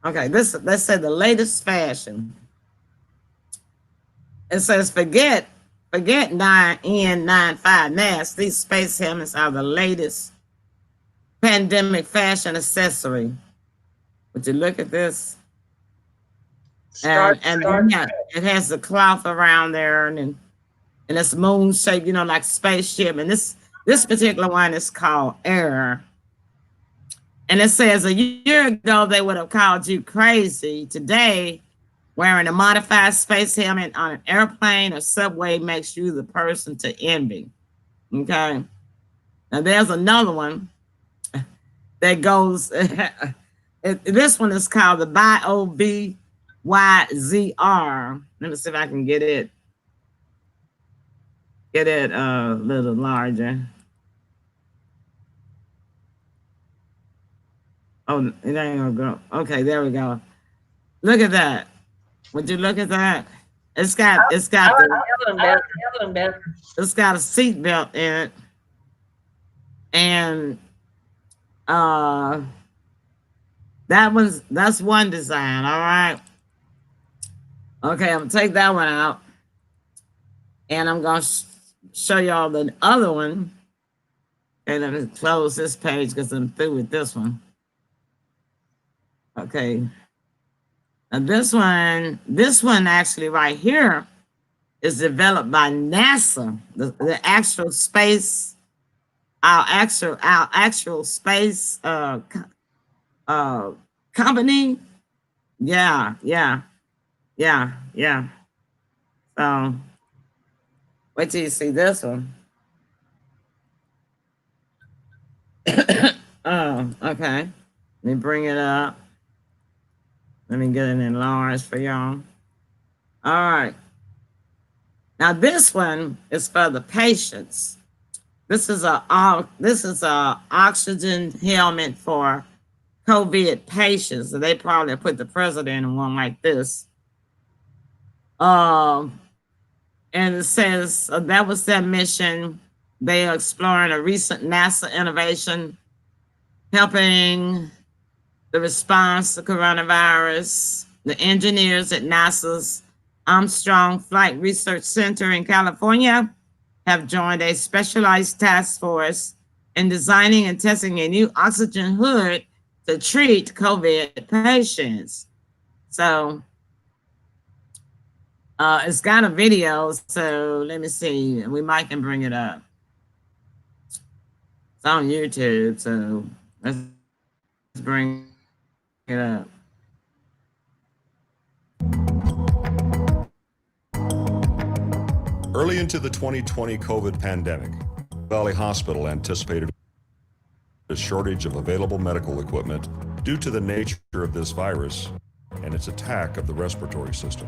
okay, this let's say the latest fashion. It says forget 9N95 masks. These space helmets are the latest pandemic fashion accessory. Would you look at this? And Start. yeah, it has the cloth around there and it's moon shaped, like spaceship. And this particular one is called Air. And it says a year ago they would have called you crazy. Today, wearing a modified space helmet on an airplane or subway makes you the person to envy. Okay. Now there's another one that goes. This one is called the BOBYZR. Let me see if I can get it a little larger. Oh, it ain't gonna go. Okay, there we go. Look at that. Would you look at that? It's got it's I got like the the other one better. it's got a seat belt in it, and uh, that's one design. All right. Okay, I'm gonna take that one out, and I'm gonna show y'all the other one. And let me close this page because I'm through with this one. Okay. Now this one actually right here is developed by NASA, the actual space, our actual space company. Yeah, yeah, yeah, yeah. So wait till you see this one. Oh, okay. Let me bring it up. Let me get it enlarged for y'all. All right. Now this one is for the patients. This is a oxygen helmet for COVID patients. So they probably put the president in one like this. And it says that was their mission. They are exploring a recent NASA innovation, helping the response to coronavirus. The engineers at NASA's Armstrong Flight Research Center in California have joined a specialized task force in designing and testing a new oxygen hood to treat COVID patients. So it's got a video. So let me see. We might can bring it up. It's on YouTube. So let's bring it up. Early into the 2020 COVID pandemic, Valley Hospital anticipated a shortage of available medical equipment due to the nature of this virus and its attack of the respiratory system.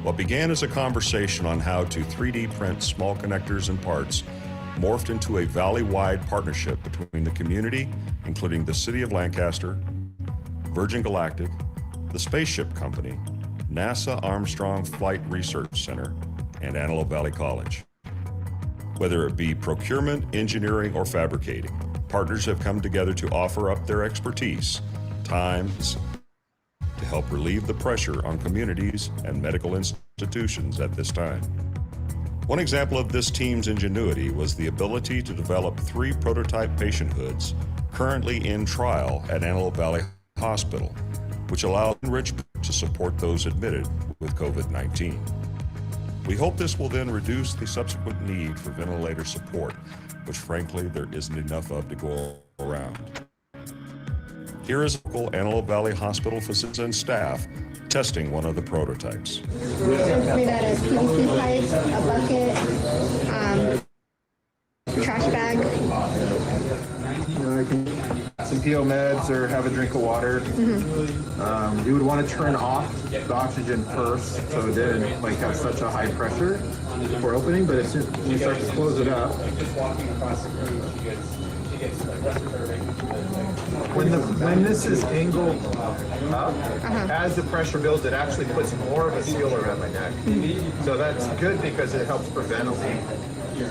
What began as a conversation on how to 3D print small connectors and parts morphed into a valley-wide partnership between the community, including the City of Lancaster, Virgin Galactic, the Spaceship Company, NASA Armstrong Flight Research Center, and Antelope Valley College. Whether it be procurement, engineering, or fabricating, partners have come together to offer up their expertise, times, to help relieve the pressure on communities and medical institutions at this time. One example of this team's ingenuity was the ability to develop 3 prototype patient hoods currently in trial at Antelope Valley Hospital, which allow enrichment to support those admitted with COVID-19. We hope this will then reduce the subsequent need for ventilator support, which frankly there isn't enough of to go around. Here is local Antelope Valley Hospital physicians and staff testing one of the prototypes. It's made out of PVC pipe, a bucket, trash bag. I can some PO meds or have a drink of water. You would want to turn off the oxygen first, so it didn't have such a high pressure before opening. But as soon as you start to close it up, when this is angled up, as the pressure builds, it actually puts more of a seal around my neck. So that's good because it helps prevent a leak.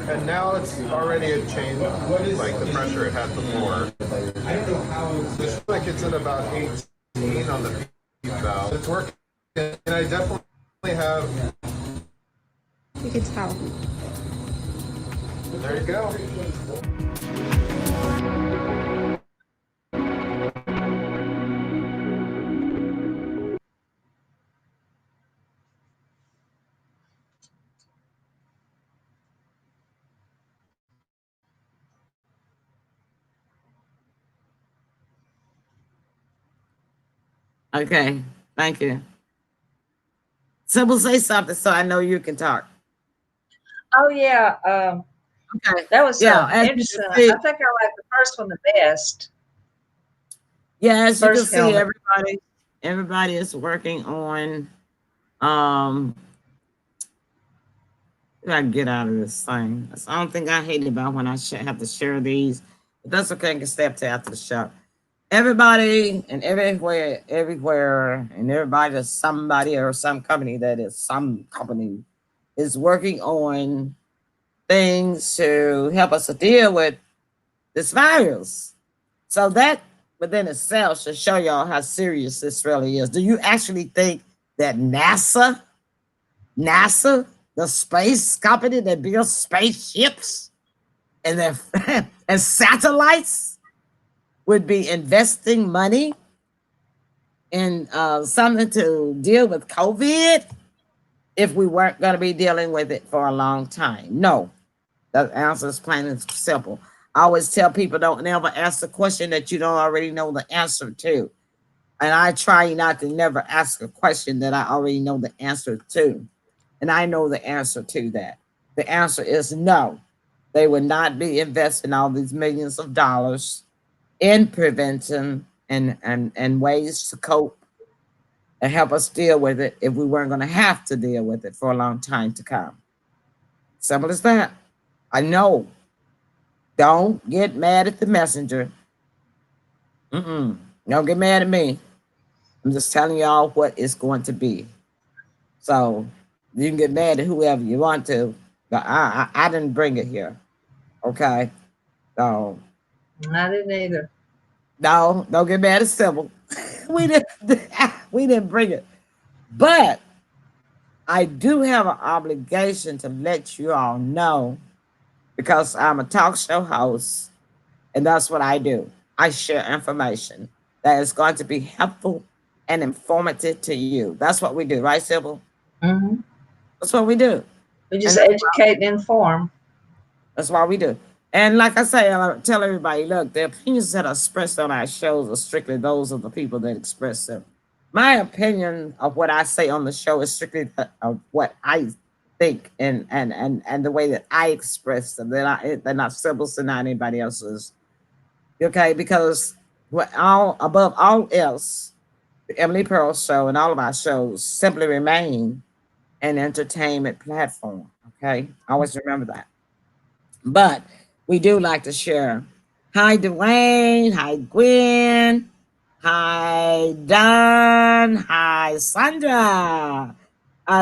And now it's already a change, like the pressure it had before. It's like it's at about 18 on the valve. It's working, and I definitely have. You can tell. There you go. Okay, thank you. Sybil, say something so I know you can talk. Oh yeah, Okay. that was Yeah, as you can interesting. I see- think I like the first one the best. Yeah, as you can First see, helmet. everybody is working on if I can get out of this thing. That's the only thing I hate about when I have to share these. But that's okay, I can stay up to after the show. Everybody and everywhere, and everybody is somebody or some company that is some company is working on things to help us to deal with this virus. So that within itself should show y'all how serious this really is. Do you actually think that NASA, the space company that builds spaceships and and satellites, would be investing money in something to deal with COVID if we weren't going to be dealing with it for a long time? No, the answer is plain and simple. I always tell people don't never ask a question that you don't already know the answer to. And I try not to never ask a question that I already know the answer to. And I know the answer to that. The answer is no. They would not be investing all these millions of dollars in prevention and ways to cope and help us deal with it if we weren't going to have to deal with it for a long time to come. Simple as that. I know. Don't get mad at the messenger. Don't get mad at me. I'm just telling y'all what it's going to be. So you can get mad at whoever you want to, but I didn't bring it here. Okay? So I didn't either. no, don't get mad at Sybil. we didn't bring it. But I do have an obligation to let you all know, because I'm a talk show host, and that's what I do. I share information that is going to be helpful and informative to you. That's what we do, right, Sybil? Hmm. That's what we do. We And just educate and inform. that's why we do. And like I say, I tell everybody, look, the opinions that are expressed on our shows are strictly those of the people that express them. My opinion of what I say on the show is strictly of what I think and the way that I express them. They're not symbols and not anybody else's. Okay, because what all above all else, the Emily Pearl show and all of our shows simply remain an entertainment platform. Okay, always remember that. But we do like to share. Hi, Dwayne. Hi, Gwen. Hi, Don. Hi, Sandra.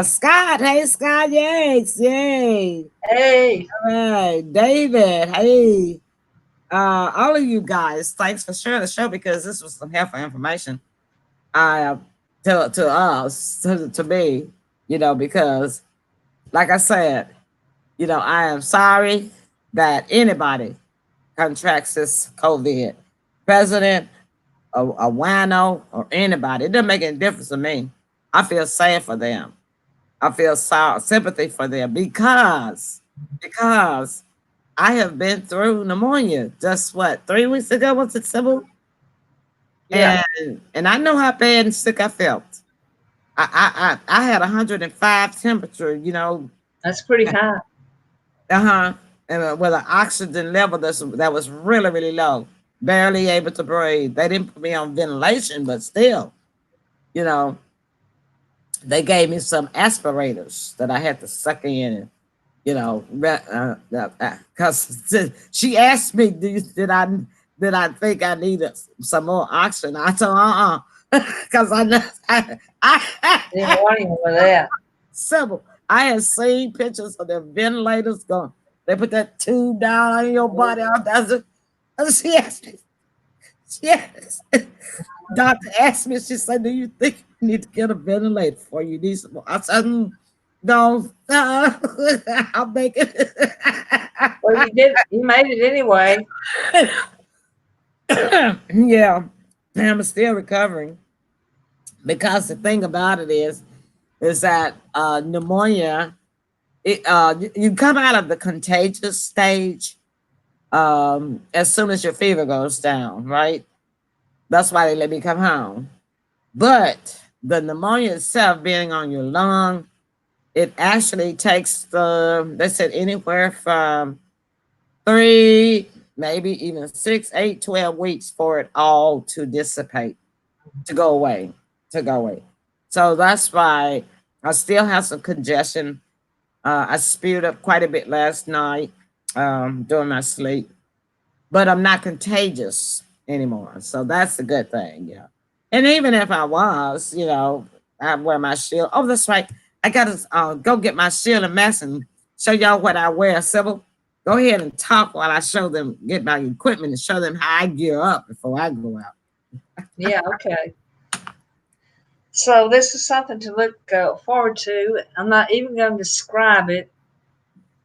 Scott. Hey, Scott. Yay. Yay. Hey, All right. David. Hey. All of you guys, thanks for sharing the show because this was some helpful information. Uh, to us, to me, because like I said, I am sorry that anybody contracts this COVID. President, a wino, or anybody. It doesn't make any difference to me. I feel sad for them. I feel sympathy for them because I have been through pneumonia just what 3 weeks ago. Was it Sybil? yeah, And I know how bad and sick I felt. I had 105 temperature. that's pretty high. Uh-huh. And with an oxygen level that was really, really low. Barely able to breathe. They didn't put me on ventilation, but still, you know, they gave me some aspirators that I had to suck in and, because she asked me, did I think I needed some more oxygen? I told because I know Didn't want him with that. simple. I had seen pictures of the ventilators going. They put that tube down on your body. She asked me, yes. Doctor asked me, she said, do you think you need to get a ventilator for you need some more? I said, no, I'll make it. Well, you did. You made it anyway. Yeah, I'm still recovering because the thing about it is that pneumonia, you come out of the contagious stage as soon as your fever goes down, right? That's why they let me come home. But the pneumonia itself being on your lung, it actually takes they said anywhere from 3, maybe even 6, 8, 12 weeks for it all to dissipate, to go away, to go away. So that's why I still have some congestion. I spewed up quite a bit last night during my sleep, but I'm not contagious anymore. So that's a good thing. Yeah. And even if I was, I wear my shield. Oh, that's right. I got to go get my shield and mask and show y'all what I wear. Sybil, go ahead and talk while I show them, get my equipment and show them how I gear up before I go out. Yeah, okay. So this is something to look forward to. I'm not even going to describe it.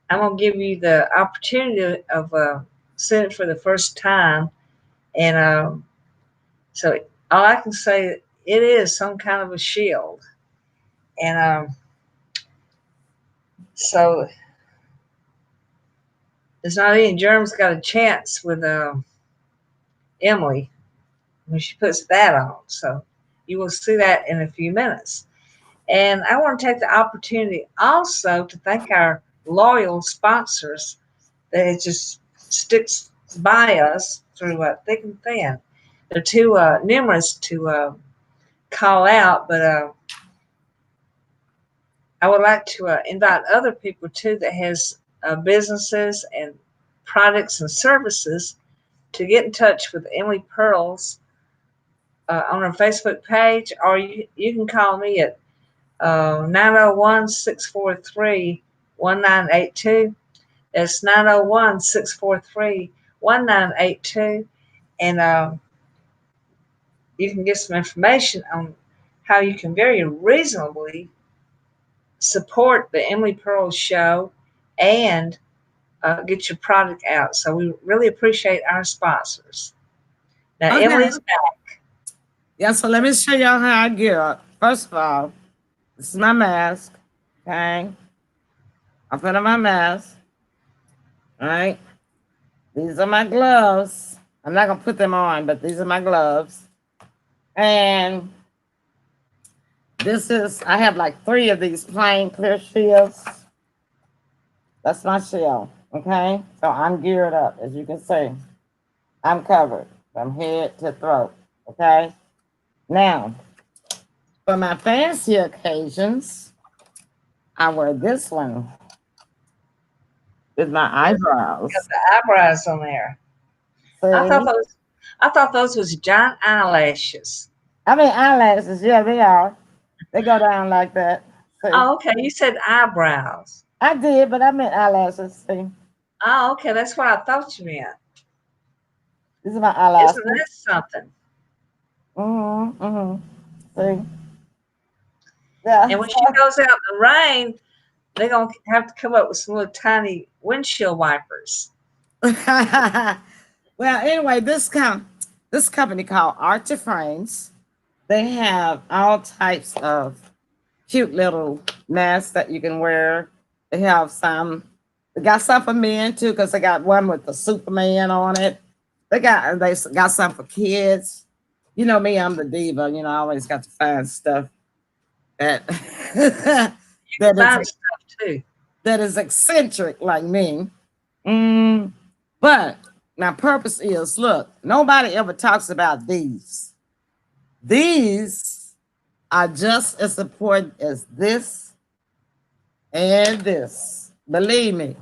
I'm going to give you the opportunity of seeing it for the first time, and so all I can say it is some kind of a shield, and so there's not any germs got a chance with Emily when she puts that on. So you will see that in a few minutes. And I want to take the opportunity also to thank our loyal sponsors that it just sticks by us through thick and thin. They're too numerous to call out, but I would like to invite other people too that has businesses and products and services to get in touch with Emily Pearls on our Facebook page, or you can call me at 901-643-1982. That's 901-643-1982. And you can get some information on how you can very reasonably support the Emily Pearl Show and get your product out. So we really appreciate our sponsors. Now Okay. Emily's back. Yeah, so let me show y'all how I gear up. First of all, this is my mask. Okay. I put on my mask. All right. These are my gloves. I'm not gonna put them on, but these are my gloves. And this is, I have like 3 of these plain clear shields. That's my shield. Okay. So I'm geared up, as you can see. I'm covered from head to throat. Okay. Now, for my fancy occasions, I wear this one with my eyebrows. Got the eyebrows on there. I thought See? those was giant eyelashes. I mean eyelashes, yeah, they are. They go down like that. See? Oh, okay. You said eyebrows. I did, but I meant eyelashes. See? Oh, okay. That's what I thought you meant. These are my eyelashes. Isn't that something? See? Yeah. And when she goes out in the rain, they're gonna have to come up with some little tiny windshield wipers. Well, anyway, this company called Archer Frames, they have all types of cute little masks that you can wear. They have some. They got some for men too, because they got one with the Superman on it. They got some for kids. You know me, I'm the diva. You know, I always got to find stuff that Find stuff too. that is eccentric like me. But my purpose is, look, nobody ever talks about these. These are just as important as this and this. Believe me.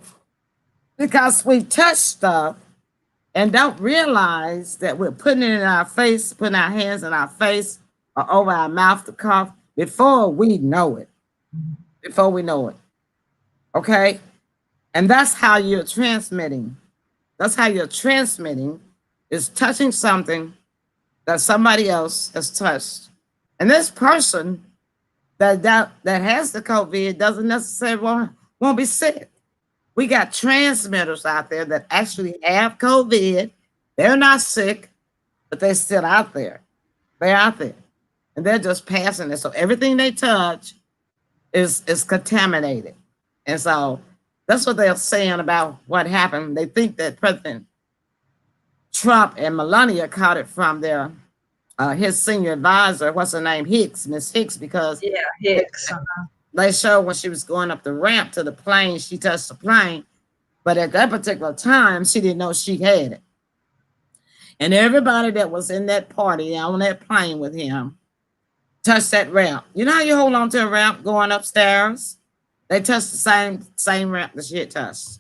Because we touch stuff and don't realize that we're putting it in our face, putting our hands in our face or over our mouth to cough before we know it. Before we know it. Okay? And that's how you're transmitting. That's how you're transmitting, is touching something that somebody else has touched. And this person that has the COVID doesn't necessarily won't be sick. We got transmitters out there that actually have COVID. They're not sick, but they're still out there. They're out there. And they're just passing it. So everything they touch is contaminated. And so that's what they're saying about what happened. They think that President Trump and Melania caught it from their his senior advisor, what's her name, Miss Hicks, because Hicks. They showed when she was going up the ramp to the plane, she touched the plane, but at that particular time, she didn't know she had it. And everybody that was in that party on that plane with him touched that ramp. You know how you hold on to a ramp going upstairs? They touched the same ramp that she had touched.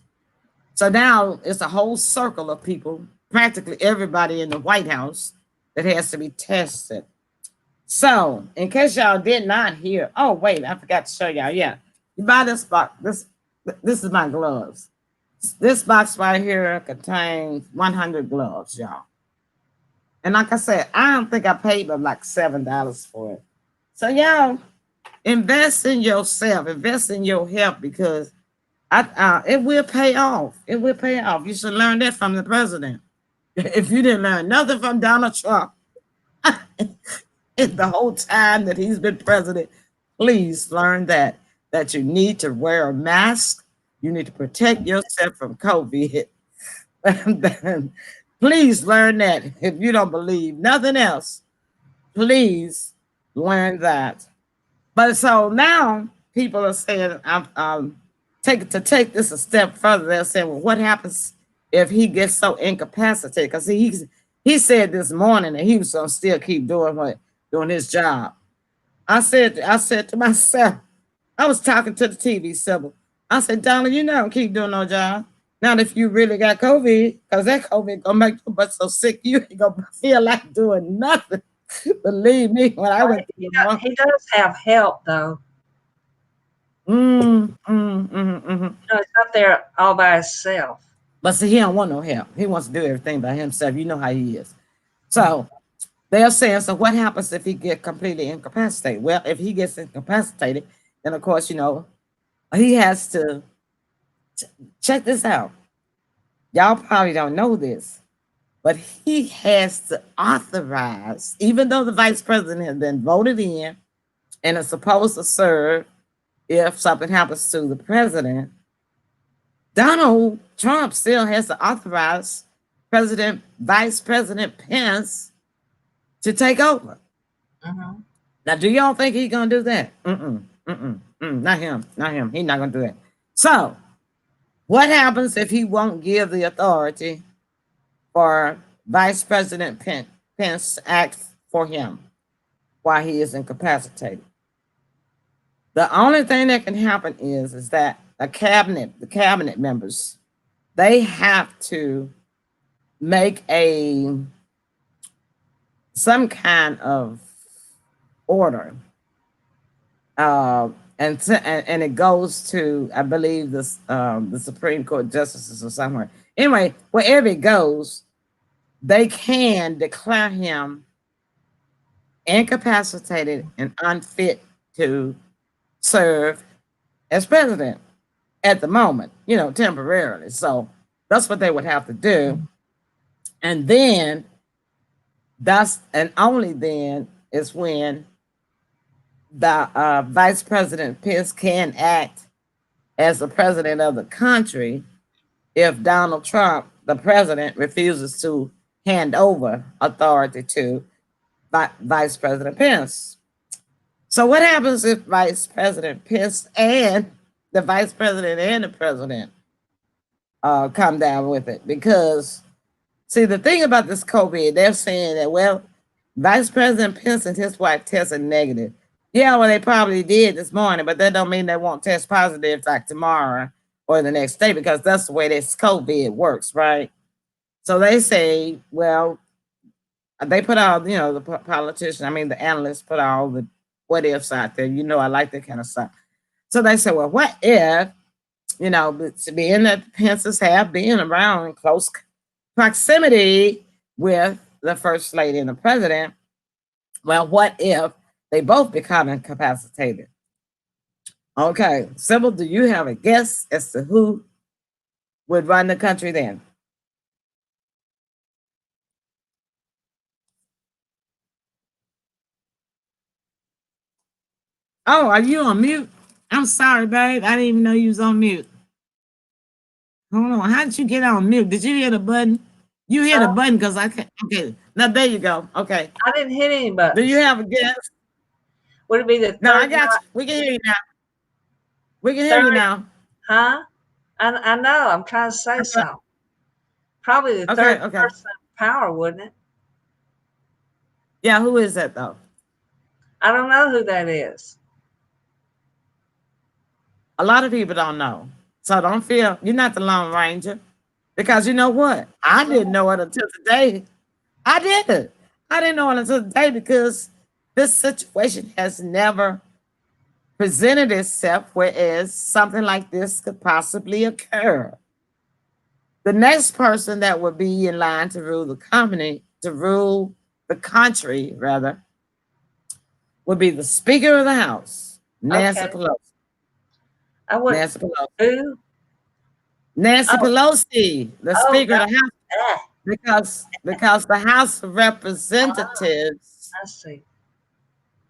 So now it's a whole circle of people, practically everybody in the White House, that has to be tested. So, in case y'all did not hear, oh wait, I forgot to show y'all. Yeah, you buy this box. This is my gloves. This box right here contains 100 gloves, y'all. And like I said, I don't think I paid but like $7 for it. So y'all invest in yourself, invest in your health, because it will pay off. It will pay off. You should learn that from the president. If you didn't learn nothing from Donald Trump in the whole time that he's been president, please learn that you need to wear a mask. You need to protect yourself from COVID. Please learn that. If you don't believe nothing else, please learn that. But so now people are saying, take this a step further. They're saying, well, what happens if he gets so incapacitated? Because he said this morning that he was gonna still keep doing his job. I said to myself, I was talking to the TV symbol. I said, Donald, you're not gonna keep doing no job. Not if you really got COVID, because that COVID gonna make you but so sick you ain't gonna feel like doing nothing. Believe me, when I went he does have help though. You know, he's not there all by himself. But see, he don't want no help. He wants to do everything by himself. You know how he is. So they're saying, so what happens if he gets completely incapacitated? Well, if he gets incapacitated, then of course, you know, he has to check this out. Y'all probably don't know this, but he has to authorize, even though the vice president has been voted in and is supposed to serve if something happens to the president, Donald Trump still has to authorize Vice President Pence to take over. Mm-hmm. Now, do y'all think he's gonna do that? Not him. Not him. He's not gonna do that. So, what happens if he won't give the authority for Vice President Pence to act for him while he is incapacitated? The only thing that can happen is that the cabinet members, they have to make some kind of order, and it goes to, I believe, the Supreme Court justices or somewhere. Anyway, wherever it goes, they can declare him incapacitated and unfit to serve as president at the moment, temporarily. So that's what they would have to do. And then only then is when the Vice President Pence can act as the president of the country if Donald Trump, the president, refuses to hand over authority to Vice President Pence. So what happens if Vice President Pence and the Vice President and the President come down with it? Because, see, the thing about this COVID, they're saying that, well, Vice President Pence and his wife tested negative. Yeah, well, they probably did this morning, but that don't mean they won't test positive like tomorrow or the next day, because that's the way this COVID works, right? So they say, well, they put all, the politicians, the analysts put all the what ifs out there. I like that kind of stuff. So they say, well, what if, being that Pence's have been around in close proximity with the First Lady and the President, well, what if they both become incapacitated? Okay, Sybil, do you have a guess as to who would run the country then? Oh, are you on mute? I'm sorry, babe. I didn't even know you was on mute. Hold on. How did you get on mute? Did you hit a button? You hit a button because I can't. Okay. Now, there you go. Okay. I didn't hit any buttons. Do you have a guess? Would it be the third? No, I got you. We can hear you now. We can hear you now. Huh? I know. I'm trying to say something. Probably the third person in power, wouldn't it? Yeah, who is that, though? I don't know who that is. A lot of people don't know. So don't feel you're not the Lone Ranger. Because you know what? I didn't know it until today. I didn't. I didn't know it until today because this situation has never presented itself, whereas something like this could possibly occur. The next person that would be in line to rule the country, would be the Speaker of the House, Nancy Pelosi. Nancy Pelosi. Who? Nancy Pelosi, the Speaker of the House, because the House of Representatives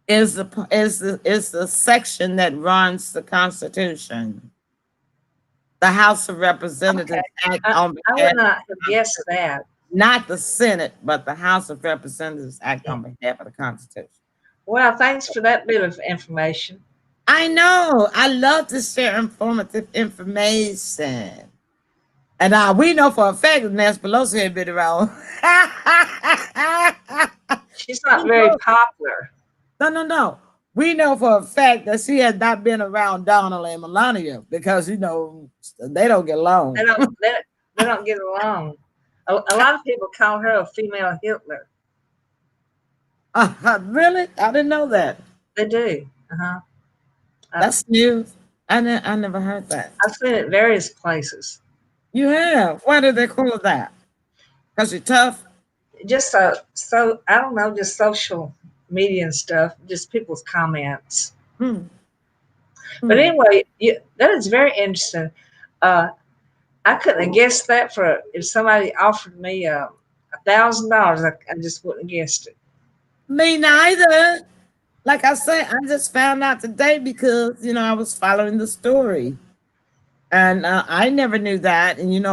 is the section that runs the Constitution. The House of Representatives act on behalf. I would not have guessed that. Not the Senate, but the House of Representatives act on behalf of the Constitution. Well, thanks for that bit of information. I know. I love to share informative information. And we know for a fact that Nancy Pelosi had been around. She's not very popular. No. We know for a fact that she has not been around Donald and Melania because, they don't get along. They don't get along. A lot of people call her a female Hitler. Really? I didn't know that. They do. Uh-huh. That's new. I never heard that. I've seen it various places. You have? Why did they call it that? Because you're tough? Just I don't know, just social media and stuff, just people's comments. But anyway, that is very interesting. I couldn't have guessed that if somebody offered me a $1,000. I just wouldn't have guessed it. Me neither. Like I said, I just found out today because I was following the story, and I never knew that. And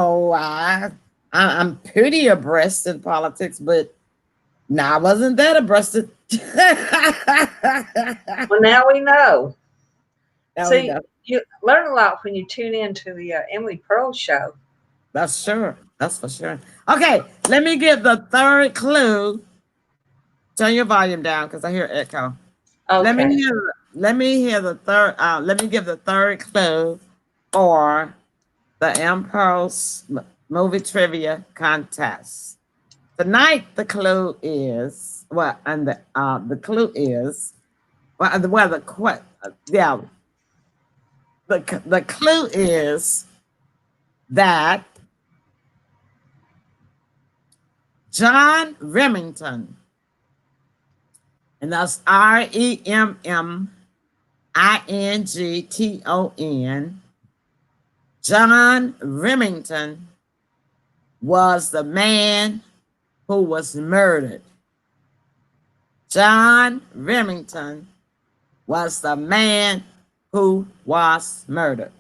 I'm pretty abreast in politics, but I wasn't that abreast. Well, now we know. Now we See, know. you learn a lot when you tune in to the Emily Pearl show. That's sure. That's for sure. Okay, let me give the third clue. Turn your volume down because I hear echo. Let me Okay. hear. Let me hear the third. Let me give the third clue for the Impulse movie trivia contest. Tonight, the clue is and the clue is the clue is that John Remington, and that's Remington. John Remington was the man who was murdered. John Remington was the man who was murdered.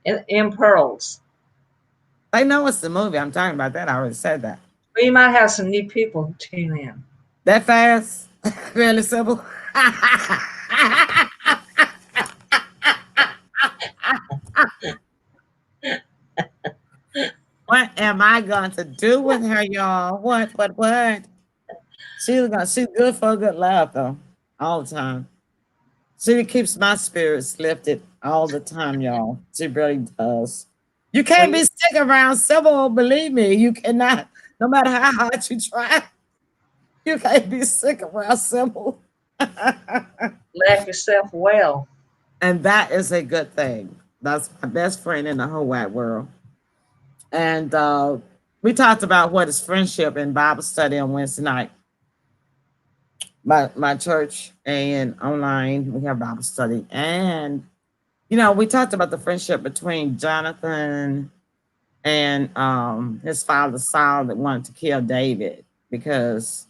In Pearls. They know it's the movie. I'm talking about that. I already said that. Well, you might have some new people who tune in. That fast? Really simple? What am I going to do with her, y'all? What? She's good for a good laugh, though, all the time. She keeps my spirits lifted all the time, y'all. She really does. You can't be sick around Sybil, believe me. You cannot, no matter how hard you try. You can't be sick around Sybil. Laugh yourself well. And that is a good thing. That's my best friend in the whole wide world. And we talked about what is friendship in Bible study on Wednesday night. My church and online, we have Bible study. And, we talked about the friendship between Jonathan and his father Saul that wanted to kill David because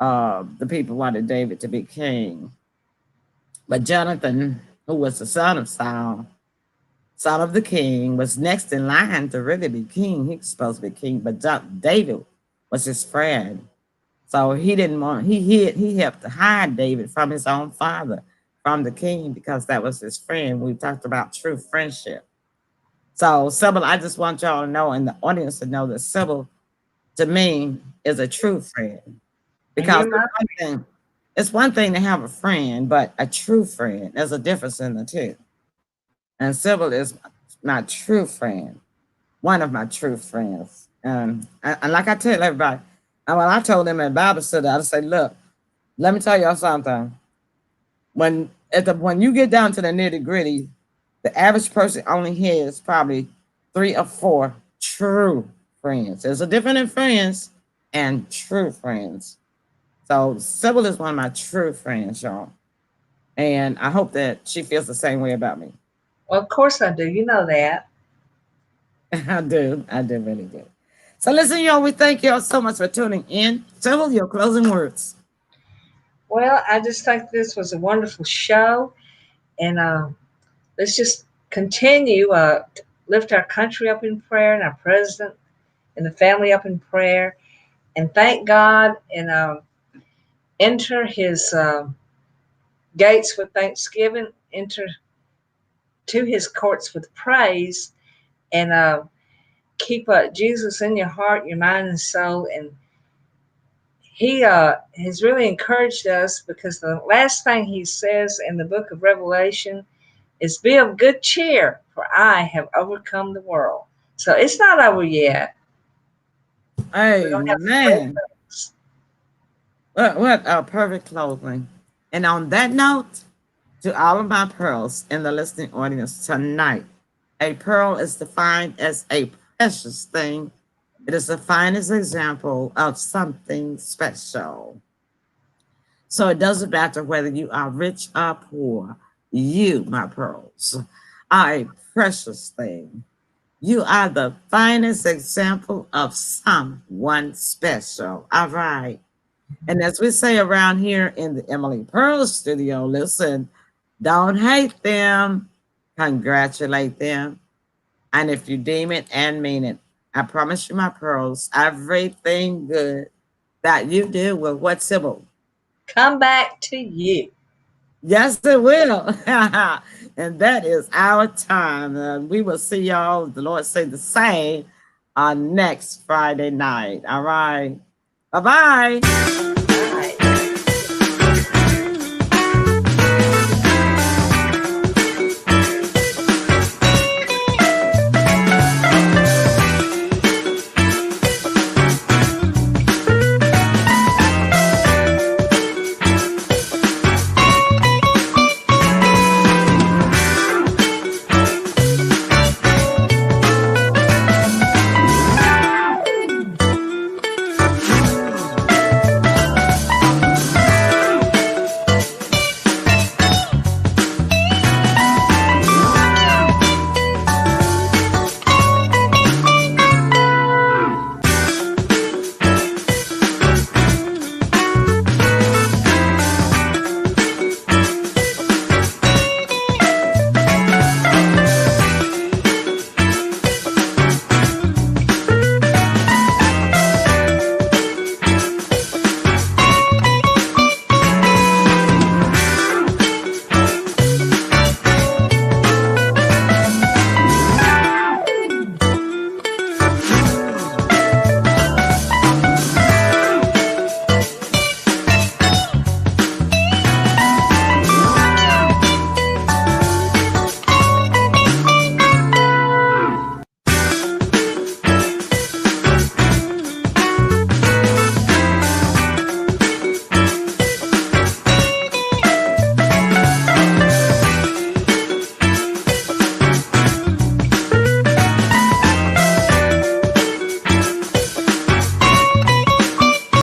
the people wanted David to be king. But Jonathan, who was the son of Saul, son of the king, was next in line to really be king. He was supposed to be king, but David was his friend. So he helped to hide David from his own father, from the king, because that was his friend. We talked about true friendship. So Sybil, I just want y'all to know, and the audience to know, that Sybil, to me, is a true friend. Because it's one thing to have a friend, but a true friend, there's a difference in the two. And Sybil is my true friend, one of my true friends. And like I tell everybody, and when I told them at Bible study, I say, look, let me tell y'all something. When you get down to the nitty gritty, the average person only has probably 3 or 4 true friends. There's a difference in friends and true friends. So Sybil is one of my true friends, y'all. And I hope that she feels the same way about me. Well, of course I do. You know that. I do really do. So listen, y'all, we thank y'all so much for tuning in. Sybil, your closing words. Well, I just think this was a wonderful show. And let's just continue to lift our country up in prayer and our president and the family up in prayer. And thank God and enter his gates with thanksgiving, enter to his courts with praise, and keep Jesus in your heart, your mind, and soul. And he has really encouraged us, because the last thing he says in the book of Revelation is, be of good cheer, for I have overcome the world. So it's not over yet. Amen. What a perfect closing. And on that note, to all of my pearls in the listening audience tonight, a pearl is defined as a precious thing. It is the finest example of something special. So it doesn't matter whether you are rich or poor. You, my pearls, are a precious thing. You are the finest example of someone special. All right. And as we say around here in the Emily Pearl studio, listen, don't hate them, congratulate them. And if you deem it and mean it, I promise you, my pearls, everything good that you do will what, Sybil? Come back to you. Yes, it will. And that is our time. We will see y'all, the Lord say the same, on next Friday night. All right. Bye-bye.